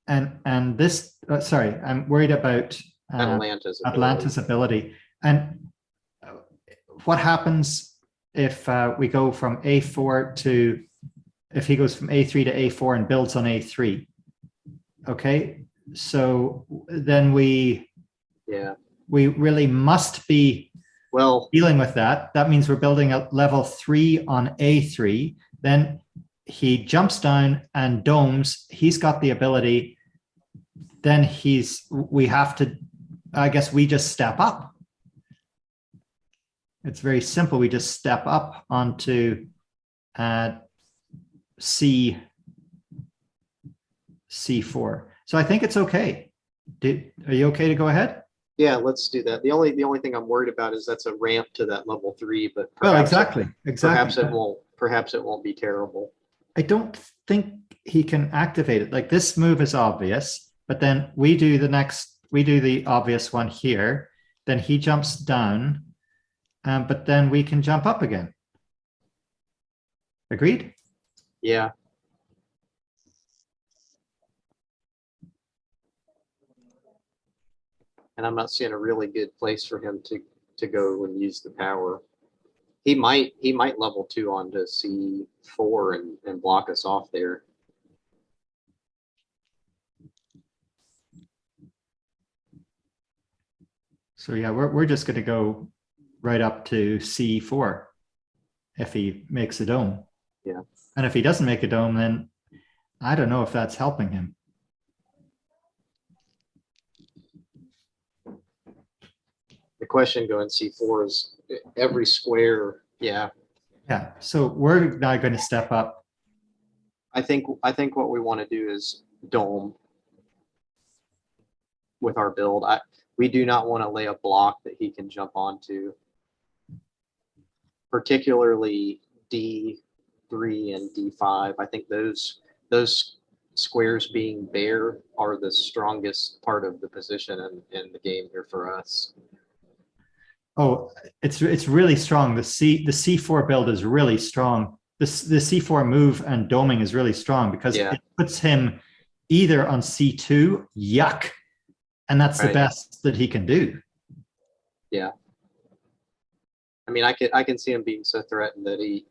C: and this sorry, I'm worried about Atlanta's ability. And what happens if we go from A4 to, if he goes from A3 to A4 and builds on A3? Okay, so then we really must be dealing with that. That means we're building a level 3 on A3. Then he jumps down and domes. He's got the ability. Then we have to, I guess we just step up. It's very simple. We just step up onto C4. So I think it's okay. Are you okay to go ahead?
B: Yeah, let's do that. The only thing I'm worried about is that's a ramp to that level 3, but
C: exactly.
B: Perhaps it won't be terrible.
C: I don't think he can activate it. Like, this move is obvious, but then we do the obvious one here. Then he jumps down, but then we can jump up again. Agreed?
B: Yeah. And I'm not seeing a really good place for him to go and use the power. He might level 2 onto C4 and block us off there.
C: So yeah, we're just going to go right up to C4 if he makes a dome.
B: Yeah.
C: And if he doesn't make a dome, then I don't know if that's helping him.
B: The question going C4 is every square. Yeah.
C: Yeah. So we're now going to step up.
B: I think what we want to do is dome with our build. We do not want to lay a block that he can jump onto, particularly D3 and D5. I think those squares being bare are the strongest part of the position in the game here for us.
C: Oh, it's really strong. The C4 build is really strong. The C4 move and doming is really strong because it puts him either on C2, yuck, and that's the best that he can do.
B: Yeah. I mean, I can see him being so threatened that he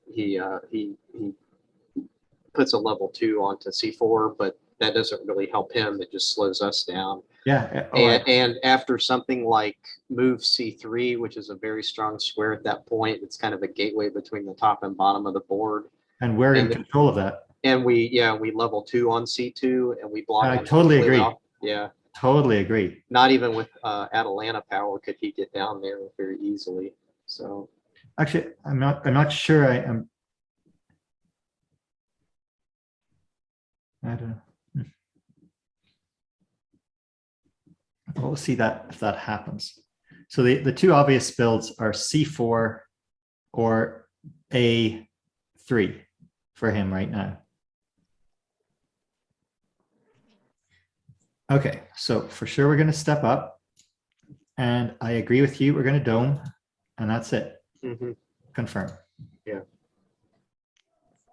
B: puts a level 2 onto C4, but that doesn't really help him. It just slows us down.
C: Yeah.
B: And after something like move C3, which is a very strong square at that point, it's kind of a gateway between the top and bottom of the board.
C: And we're in
B: And-
C: control of that.
B: And we level 2 on C2 and we block.
C: I
B: him
C: totally
B: completely
C: agree.
B: off. Yeah.
C: Totally agree.
B: Not even with Atalanta power could he get down there very easily. So
C: Actually, I'm not sure I am. I don't know. We'll see that if that happens. So the two obvious builds are C4 or A3 for him right now. Okay, so for sure we're going to step up, and I agree with you. We're going to dome, and that's it. Confirm.
B: Yeah.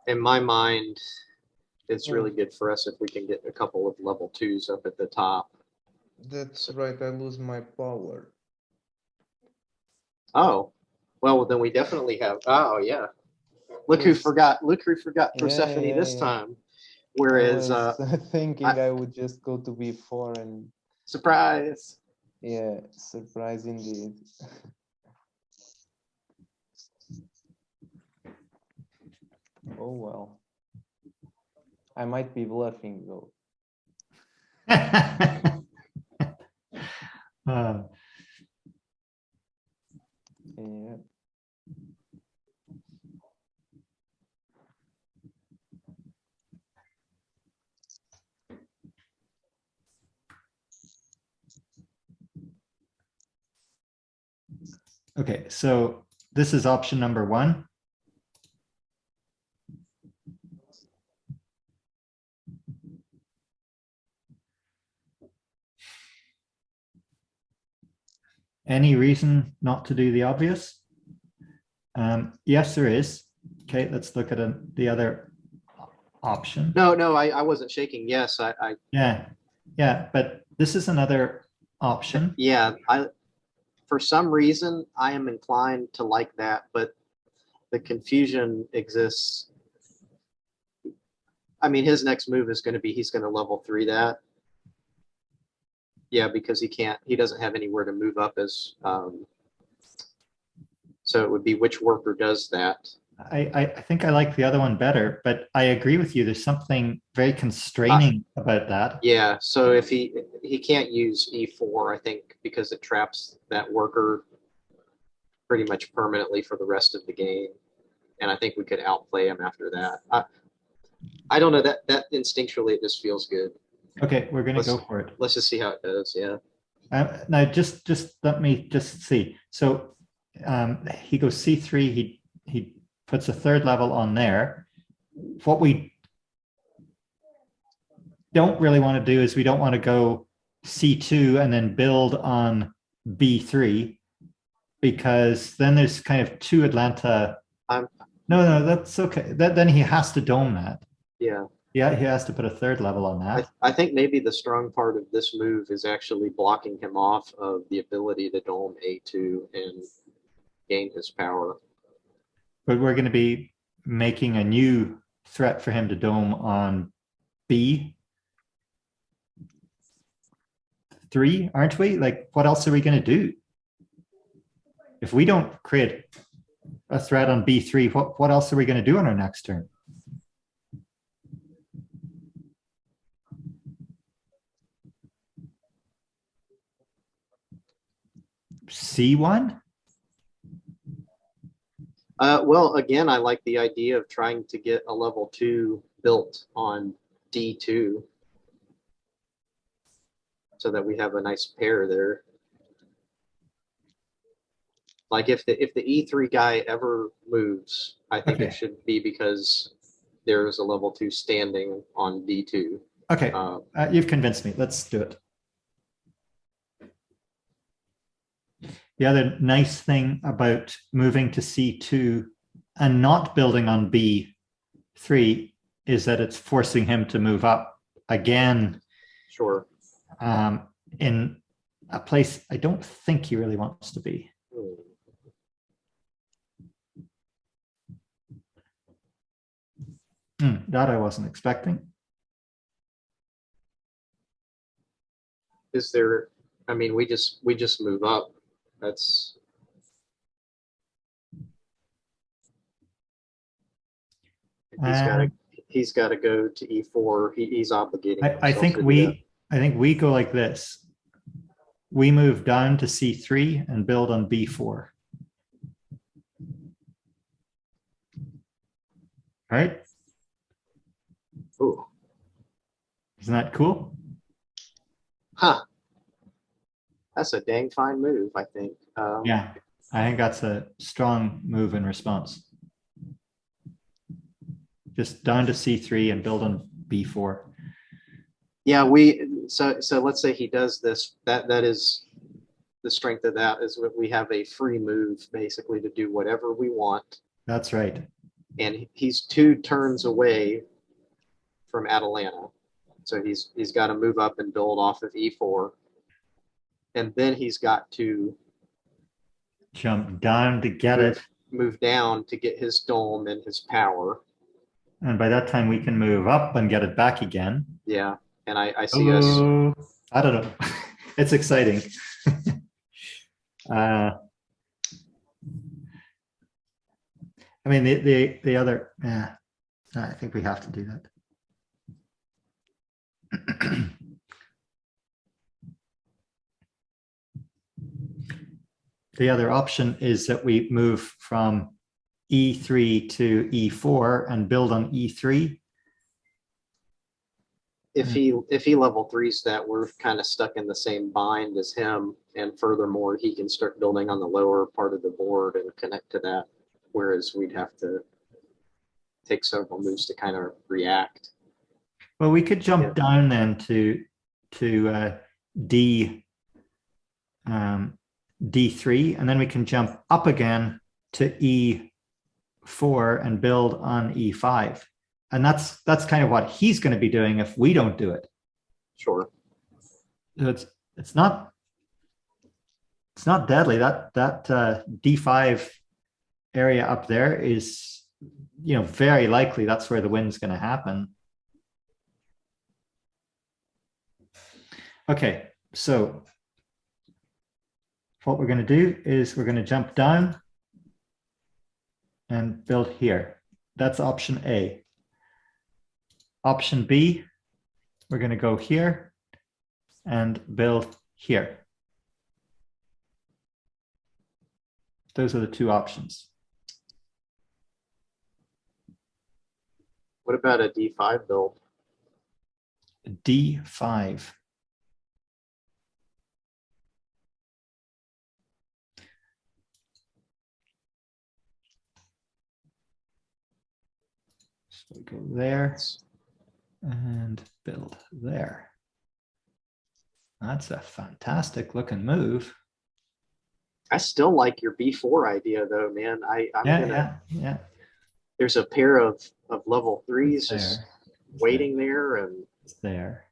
B: In my mind, it's really good for us if we can get a couple of level 2s up at the top.
A: That's right, I lose my power.
B: Oh, well, then we definitely have. Oh, yeah. Look who forgot Persephone this time. Whereas,
A: I was thinking I would just go to B4 and
B: surprise.
A: yeah, surprise indeed. Oh well. I might be bluffing though.
C: Uh,
A: Yeah.
C: okay, so this is option number 1. Any reason not to do the obvious? Yes, there is. Okay, let's look at the other option.
B: No, I wasn't shaking. Yes, I
C: Yeah, but this is another option.
B: yeah, for some reason I am inclined to like that, but the confusion exists. I mean, his next move is going to be he's going to level 3 that. Yeah, because he doesn't have anywhere to move up as. So it would be which worker does that.
C: I think I like the other one better, but I agree with you. There's something very constraining about that.
B: Yeah, so if he can't use E4, I think, because it traps that worker pretty much permanently for the rest of the game, and I think we could outplay him after that. I don't know, that instinctually it just feels good.
C: Okay, we're going to go for it.
B: Let's just see how it goes. Yeah.
C: Now, just let me just see. So he goes C3. He puts a third level on there. What we don't really want to do is we don't want to go C2 and then build on B3, because then there's kind of 2 Atlanta. No, that's okay. Then he has to dome that.
B: Yeah.
C: Yeah, he has to put a third level on that.
B: I think maybe the strong part of this move is actually blocking him off of the ability to dome A2 and gain his power.
C: But we're going to be making a new threat for him to dome on B3, aren't we? Like, what else are we going to do? If we don't create a threat on B3, what else are we going to do on our next turn? C1?
B: Well, again, I like the idea of trying to get a level 2 built on D2 so that we have a nice pair there. Like if the E3 guy ever moves, I think it should be because there's a level 2 standing on D2.
C: Okay, you've convinced me. Let's do it. The other nice thing about moving to C2 and not building on B3 is that it's forcing him to move up again.
B: Sure.
C: In a place I don't think he really wants to be. That I wasn't expecting.
B: Is there, I mean, we just move up. That's, he's got to go to E4. He's obligating
C: I
B: himself
C: think
B: to do that.
C: I think we go like this. We move down to C3 and build on B4. Right?
B: Ooh.
C: Isn't that cool?
B: Huh. That's a dang fine move, I think.
C: Yeah, I think that's a strong move in response. Just down to C3 and build on B4.
B: Yeah, so let's say he does this. That is the strength of that is that we have a free move basically to do whatever we want.
C: That's right.
B: And he's 2 turns away from Atalanta. So he's got to move up and build off of E4. And then he's got to
C: Jump down to get it.
B: Move down to get his dome and his power.
C: And by that time we can move up and get it back again.
B: Yeah. And I see us.
C: I don't know. It's exciting. I mean, the other, yeah, I think we have to do that. The other option is that we move from E3 to E4 and build on E3.
B: If he level 3s that, we're kind of stuck in the same bind as him. And furthermore, he can start building on the lower part of the board and connect to that. Whereas we'd have to take several moves to kind of react.
C: Well, we could jump down then to D3, and then we can jump up again to E4 and build on E5. And that's kind of what he's going to be doing if we don't do it.
B: Sure.
C: So it's not deadly. That D5 area up there is, very likely that's where the win's going to happen. Okay, so what we're going to do is we're going to jump down and build here. That's option A. Option B, we're going to go here and build here. Those are the 2 options.
B: What about a D5 build?
C: D5. So we go there and build there. That's a fantastic looking move.
B: I still like your B4 idea though, man.
C: Yeah.
B: There's a pair of level 3s just waiting there, and
C: it's there.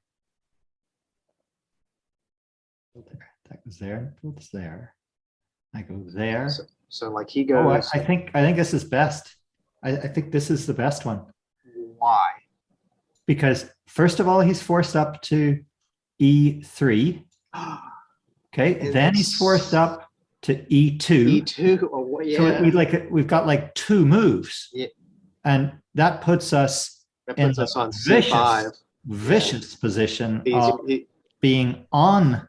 C: That goes there. It's there. I go there.
B: So like he goes.
C: I think this is best. I think this is the best one.
B: Why?
C: Because first of all, he's forced up to E3. Okay, and then he's forced up to E2.
B: E2. Oh, yeah.
C: So we've got like 2 moves.
B: Yeah.
C: And that puts us in
B: us on
C: vicious position of being on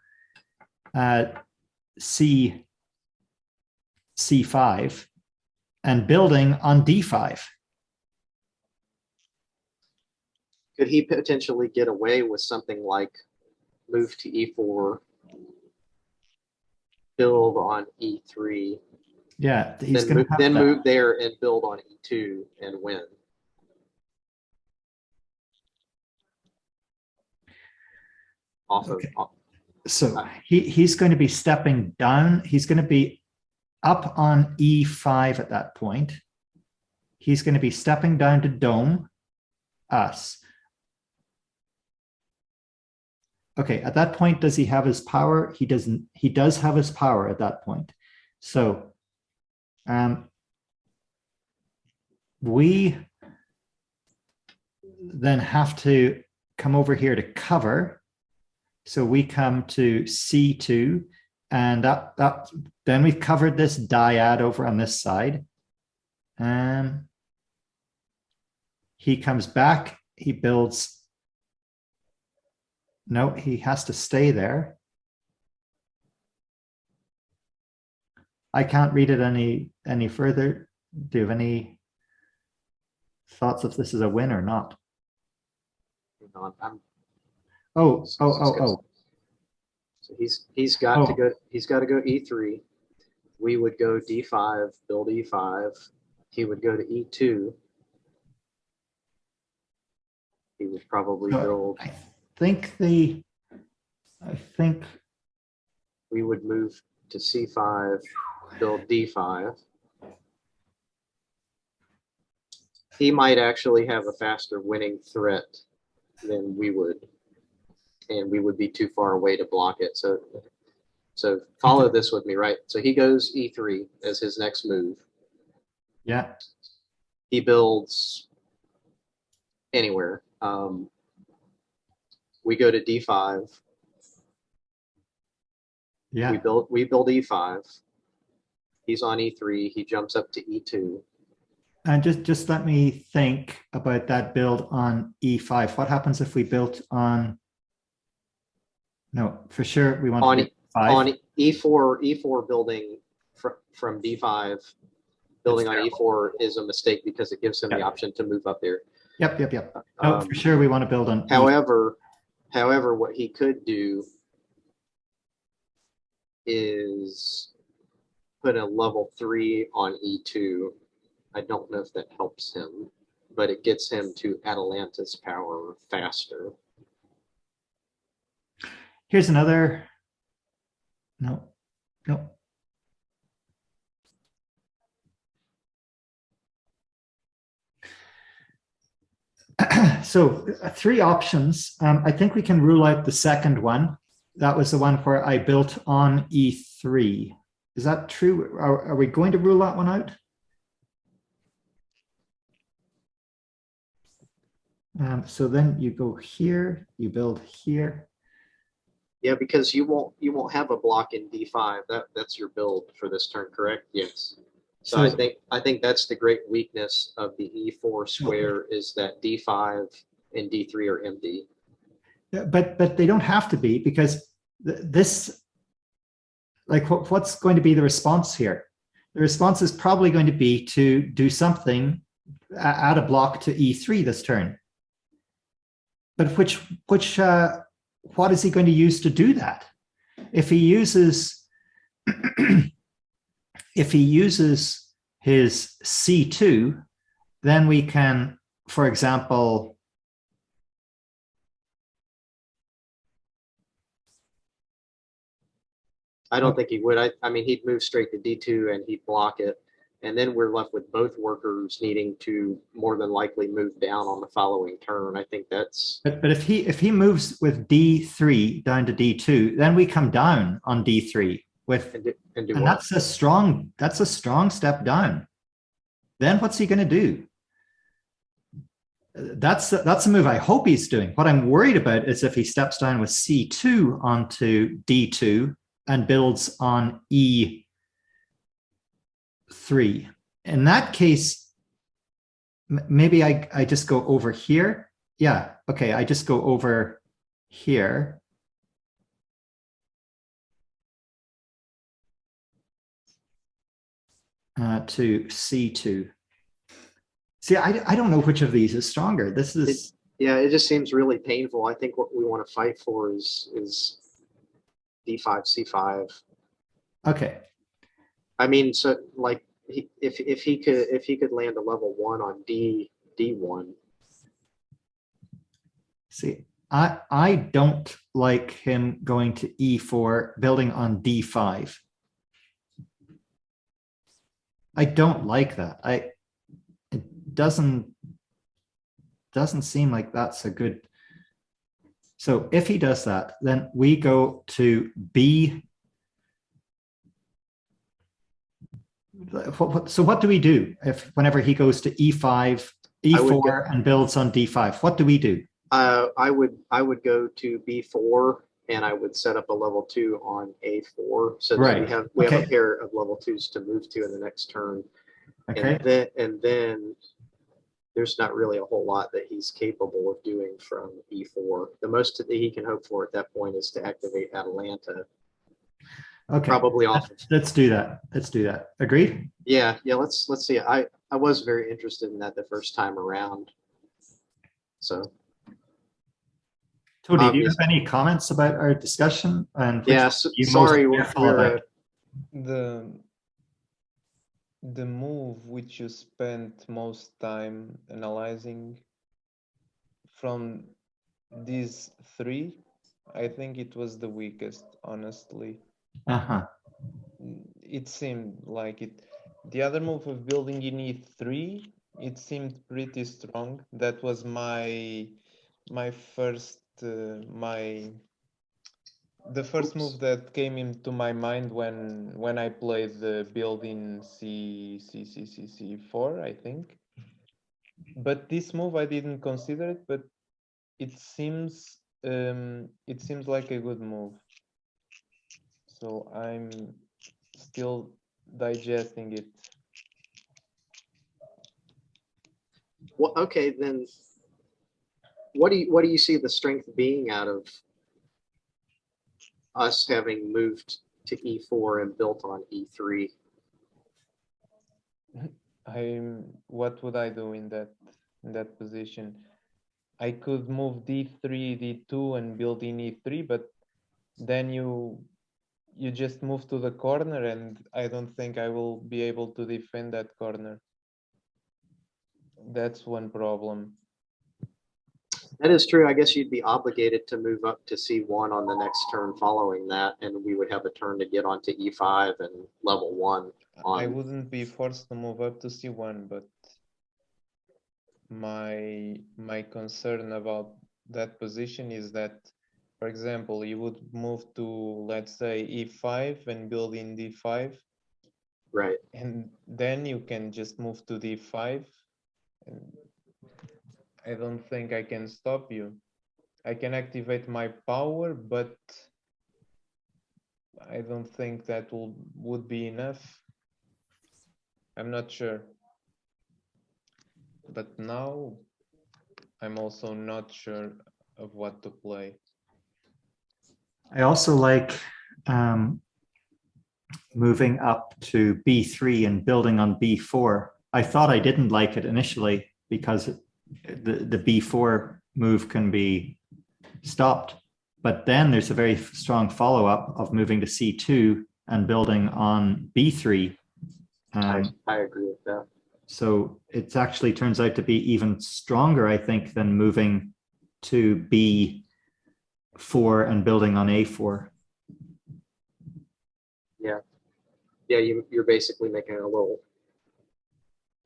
C: C5 and building on D5.
B: Could he potentially get away with something like move to E4, build on E3?
C: Yeah,
B: then move there and build on E2 and win.
C: So he's going to be stepping down. He's going to be up on E5 at that point. He's going to be stepping down to dome us. Okay, at that point, does he have his power? He doesn't. He does have his power at that point. So we then have to come over here to cover. So we come to C2, and then we've covered this dyad over on this side. And he comes back, he builds. No, he has to stay there. I can't read it any further. Do you have any thoughts if this is a win or not? Oh.
B: So he's got to
C: Oh.
B: go. He's got to go E3. We would go D5, build E5. He would go to E2. He would probably build.
C: I think
B: We would move to C5, build D5. He might actually have a faster winning threat than we would, and we would be too far away to block it. So follow this with me, right? So he goes E3 as his next move.
C: yeah.
B: He builds anywhere. We go to D5.
C: Yeah.
B: We build E5. He's on E3. He jumps up to E2.
C: And just let me think about that build on E5. What happens if we built on? No, for sure we want
B: On
C: to do E5.
B: on E4 building from D5 building on E4 is a mistake because it gives him the option to move up there.
C: Yep. No, for sure we want to build on.
B: However, what he could do is put a level 3 on E2. I don't know if that helps him, but it gets him to Atalanta's power faster.
C: Here's another. No. So 3 options. I think we can rule out the second one. That was the one where I built on E3. Is that true? Are we going to rule that one out? So then you go here, you build here.
B: Yeah, because you won't have a block in D5. That's your build for this turn, correct? Yes. So I think that's the great weakness of the E4 square is that D5 and D3 are empty.
C: Yeah, but they don't have to be, because this, like, what's going to be the response here? The response is probably going to be to do something, add a block to E3 this turn. But what is he going to use to do that? If he uses his C2, then we can, for example,
B: I don't think he would. I mean, he'd move straight to D2 and he'd block it. And then we're left with both workers needing to more than likely move down on the following turn. I think that's. But
C: if he moves with D3 down to D2, then we come down on D3 with, and that's a strong step down. Then what's he going to do? That's a move I hope he's doing. What I'm worried about is if he steps down with C2 onto D2 and builds on E3. In that case, maybe I just go over here. Yeah, okay, I just go over here. To C2. See, I don't know which of these is stronger. This is...
B: It just seems really painful. I think what we want to fight for is D5, C5.
C: Okay.
B: I mean, so like if he could land a level 1 on D1.
C: See, I don't like him going to E4, building on D5. I don't like that. It doesn't seem like that's a good. So if he does that, then we go to B. So what do we do whenever he goes to E5, E4 and builds on D5? What do we do?
B: I would go to B4 and I would set up a level 2 on A4 so that
C: Right.
B: we have a
C: Okay.
B: pair of level 2s to move to in the next turn.
C: Okay.
B: And then there's not really a whole lot that he's capable of doing from E4. The most that he can hope for at that point is to activate Atalanta.
C: Okay.
B: Probably off of.
C: Let's do that. Let's do that. Agreed?
B: Yeah. Let's see. I was very interested in that the first time around. So.
C: Tony, do you have any comments about our discussion? And
B: yeah. Sorry,
A: the move which you spent most time analyzing from these three, I think it was the weakest, honestly. It seemed like it. The other move of building in E3, it seemed pretty strong. That was my first the first move that came into my mind when I played the build in C4, I think. But this move I didn't consider it, but it seems like a good move. So I'm still digesting it.
B: Well, okay, then what do you see the strength being out of us having moved to E4 and built on E3?
A: What would I do in that position? I could move D3, D2 and build in E3, but then you just move to the corner, and I don't think I will be able to defend that corner. That's one problem.
B: That is true. I guess you'd be obligated to move up to C1 on the next turn following that, and we would have a turn to get onto E5 and level 1.
A: I wouldn't be forced to move up to C1, but my concern about that position is that, for example, you would move to, let's say, E5 and build in D5.
B: Right.
A: And then you can just move to D5. And I don't think I can stop you. I can activate my power, but I don't think that would be enough. I'm not sure. But now I'm also not sure of what to play.
C: I also like moving up to B3 and building on B4. I thought I didn't like it initially because the B4 move can be stopped. But then there's a very strong follow-up of moving to C2 and building on B3.
B: I agree with that.
C: So it actually turns out to be even stronger, I think, than moving to B4 and building on A4.
B: Yeah. Yeah, you're basically making a little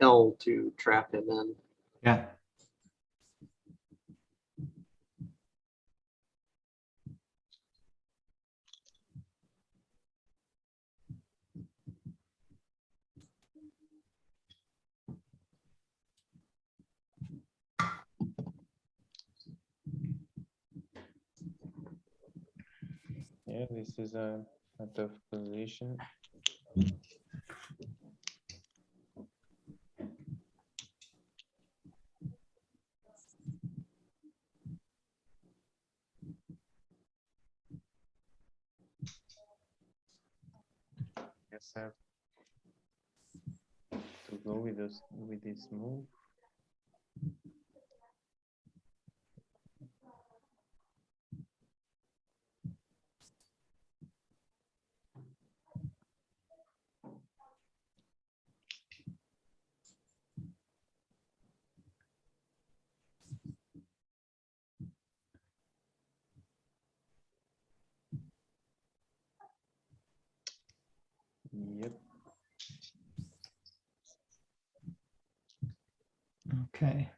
B: L to trap him in.
C: Yeah.
A: Yeah, this is a tough position. Guess I have to go with this move. Yep.
C: Okay.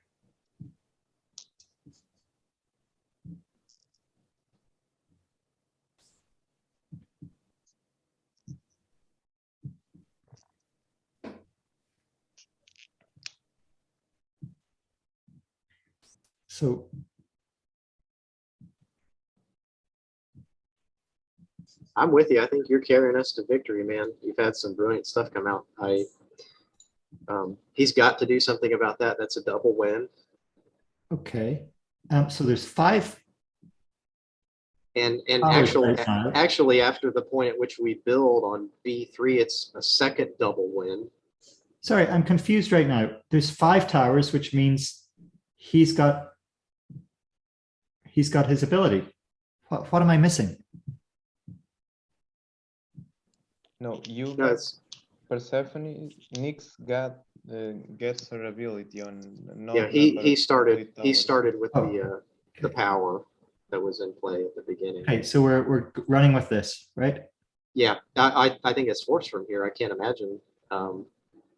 C: So
B: I'm with you. I think you're carrying us to victory, man. You've had some brilliant stuff come out. He's got to do something about that. That's a double win.
C: Okay. So there's 5
B: And
C: towers right now.
B: actually, after the point at which we build on B3, it's a second double win.
C: Sorry, I'm confused right now. There's 5 towers, which means he's got his ability. What am I missing?
A: No, you
B: No,
A: got
B: it's
A: Persephone. Nyx got gets her ability on not
B: yeah.
A: number
B: He
A: of
B: started
A: towers.
B: with
C: Oh,
B: the power that was in play at the beginning.
C: Okay, so we're running with this, right?
B: Yeah, I think it's forced from here. I can't imagine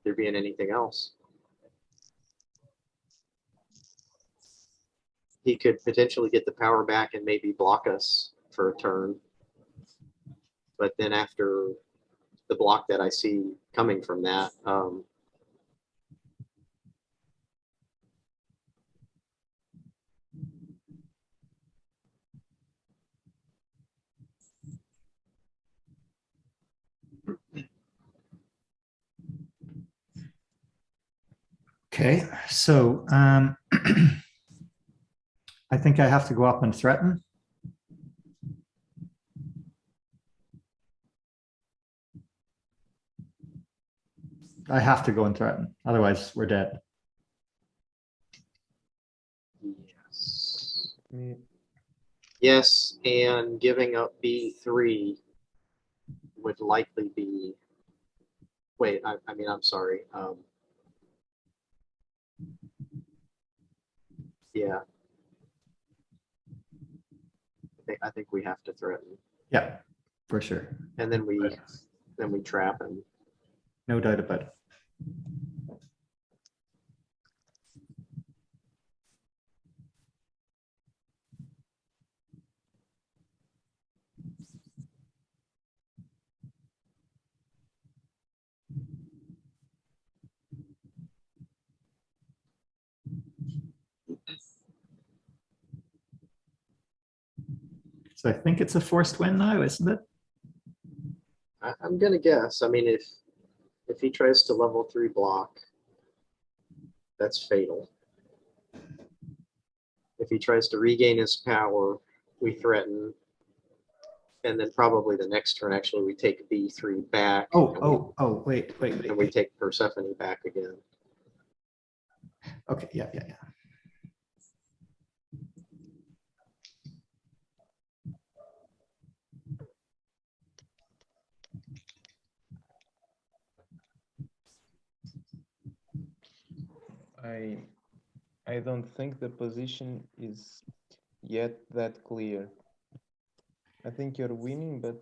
B: there being anything else. He could potentially get the power back and maybe block us for a turn. But then after the block that I see coming from that,
C: Okay, so I think I have to go up and threaten. I have to go and threaten, otherwise we're dead.
B: yes.
A: Yeah.
B: Yes, and giving up B3 would likely be. Wait, I mean, I'm sorry. Yeah, I think we have to threaten,
C: Yeah, for sure.
B: and then we trap him.
C: No doubt about it. So I think it's a forced win now, isn't it?
B: I'm gonna guess. I mean, if he tries to level 3 block, that's fatal. If he tries to regain his power, we threaten. And then probably the next turn, actually, we take B3 back.
C: Wait.
B: And we take Persephone back again.
C: Okay, yeah.
A: I don't think the position is yet that clear. I think you're winning, but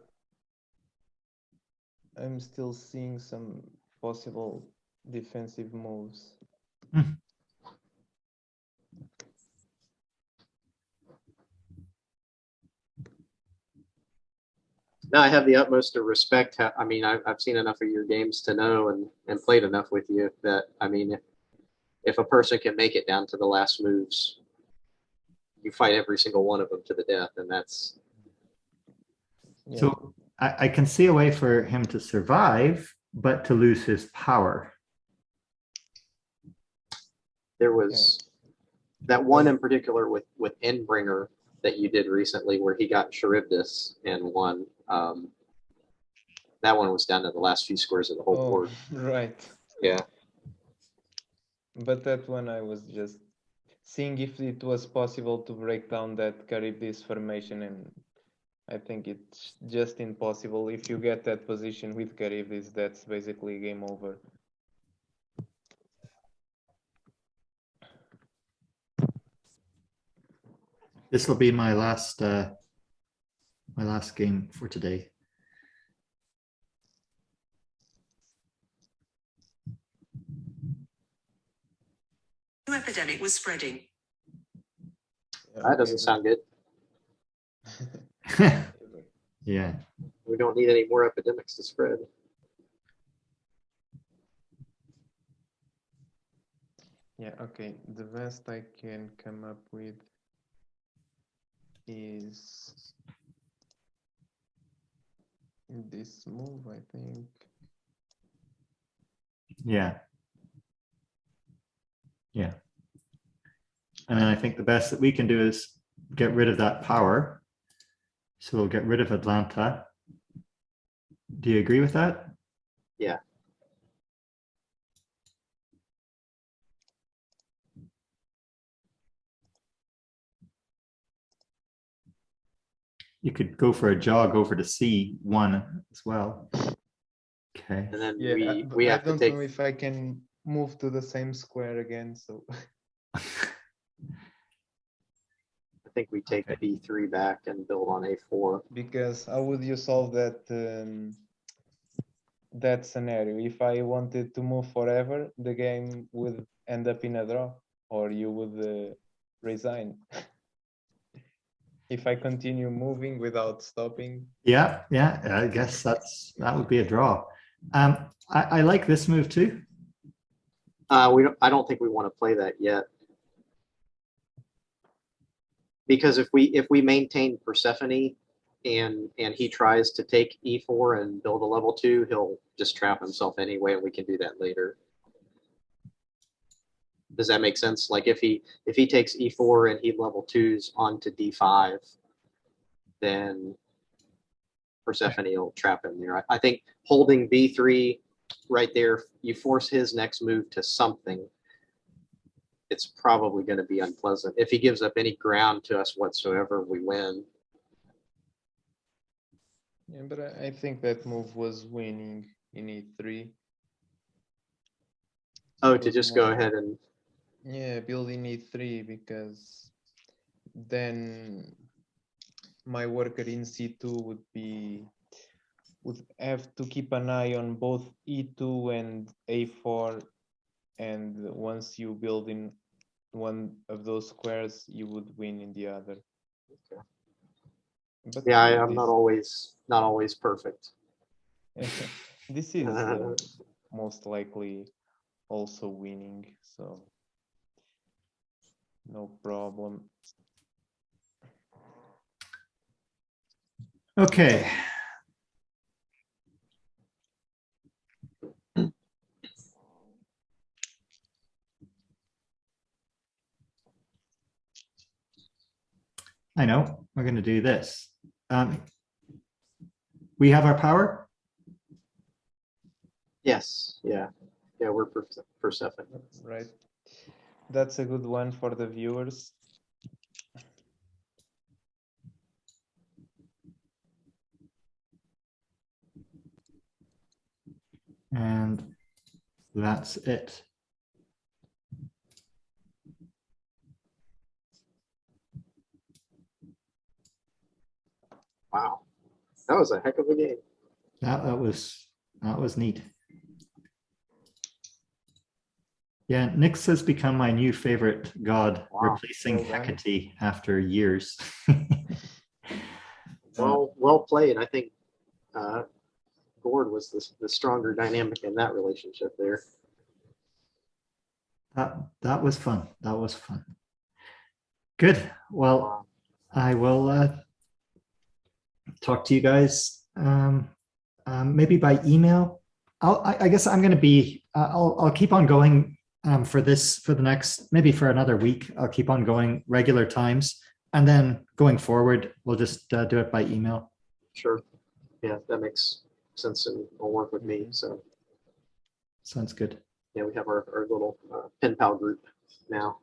A: I'm still seeing some possible defensive moves.
B: No, I have the utmost of respect. I mean, I've seen enough of your games to know and played enough with you that, I mean, if a person can make it down to the last moves, you fight every single one of them to the death, and that's.
A: Yeah.
C: So I can see a way for him to survive, but to lose his power.
B: There was that one in particular with Endbringer that you did recently where he got Charybdis and won. That one was down to the last few squares of the whole board.
A: Right.
B: Yeah.
A: But that one I was just seeing if it was possible to break down that Charybdis formation, and I think it's just impossible. If you get that position with Charybdis, that's basically game over.
C: This will be my last game for today.
E: New epidemic was spreading.
B: That doesn't sound good.
C: Yeah.
B: We don't need any more epidemics to spread.
A: Yeah, okay. The best I can come up with is This move, I think.
C: Yeah. Yeah. And then I think the best that we can do is get rid of that power. So we'll get rid of Atlanta. Do you agree with that?
B: Yeah.
C: You could go for a jog over to C1 as well. Okay.
B: And then
A: Yeah,
B: we
A: I
B: have to
A: don't
B: take,
A: know if I can move to the same square again. So
B: I think we take
C: Okay.
B: B3 back and build on A4.
A: because how would you solve that that scenario? If I wanted to move forever, the game would end up in a draw, or you would resign. If I continue moving without stopping.
C: Yeah, yeah. I guess that would be a draw. I like this move too.
B: I don't think we want to play that yet. Because if we maintain Persephone and he tries to take E4 and build a level 2, he'll just trap himself anyway, and we can do that later. Does that make sense? Like if he takes E4 and he level 2s onto D5, then Persephone will trap him there. I think holding B3 right there, you force his next move to something. It's probably going to be unpleasant. If he gives up any ground to us whatsoever, we win.
A: Yeah, but I think that move was winning in E3.
B: Oh,
A: It
B: to
A: was
B: just go
A: more-
B: ahead and
A: Yeah, building E3 because then my worker in C2 would have to keep an eye on both E2 and A4, and once you build in one of those squares, you would win in the other.
B: Okay.
A: But
B: yeah,
A: yeah,
B: I'm not always perfect.
A: this is most likely also winning, so no problem.
C: Okay. I know, we're going to do this. We have our power.
B: Yes, yeah, we're Persephone.
A: Right. That's a good one for the viewers.
C: And that's it.
B: Wow, that was a heck of a game.
C: That was neat. Yeah, Nyx has become my new favorite god,
B: Wow.
C: replacing
A: Well done.
C: Hecate after years.
B: Well played. I think Gord was the stronger dynamic in that relationship there.
C: That was fun. That was fun. Good. Well, I will talk to you guys maybe by email. I guess I'm going to be. I'll keep on going for the next, maybe for another week. I'll keep on going regular times, and then going forward, we'll just do it by email.
B: Sure. Yeah, that makes sense and will work with me. So
C: Sounds good.
B: yeah, we have our little pen pal group now.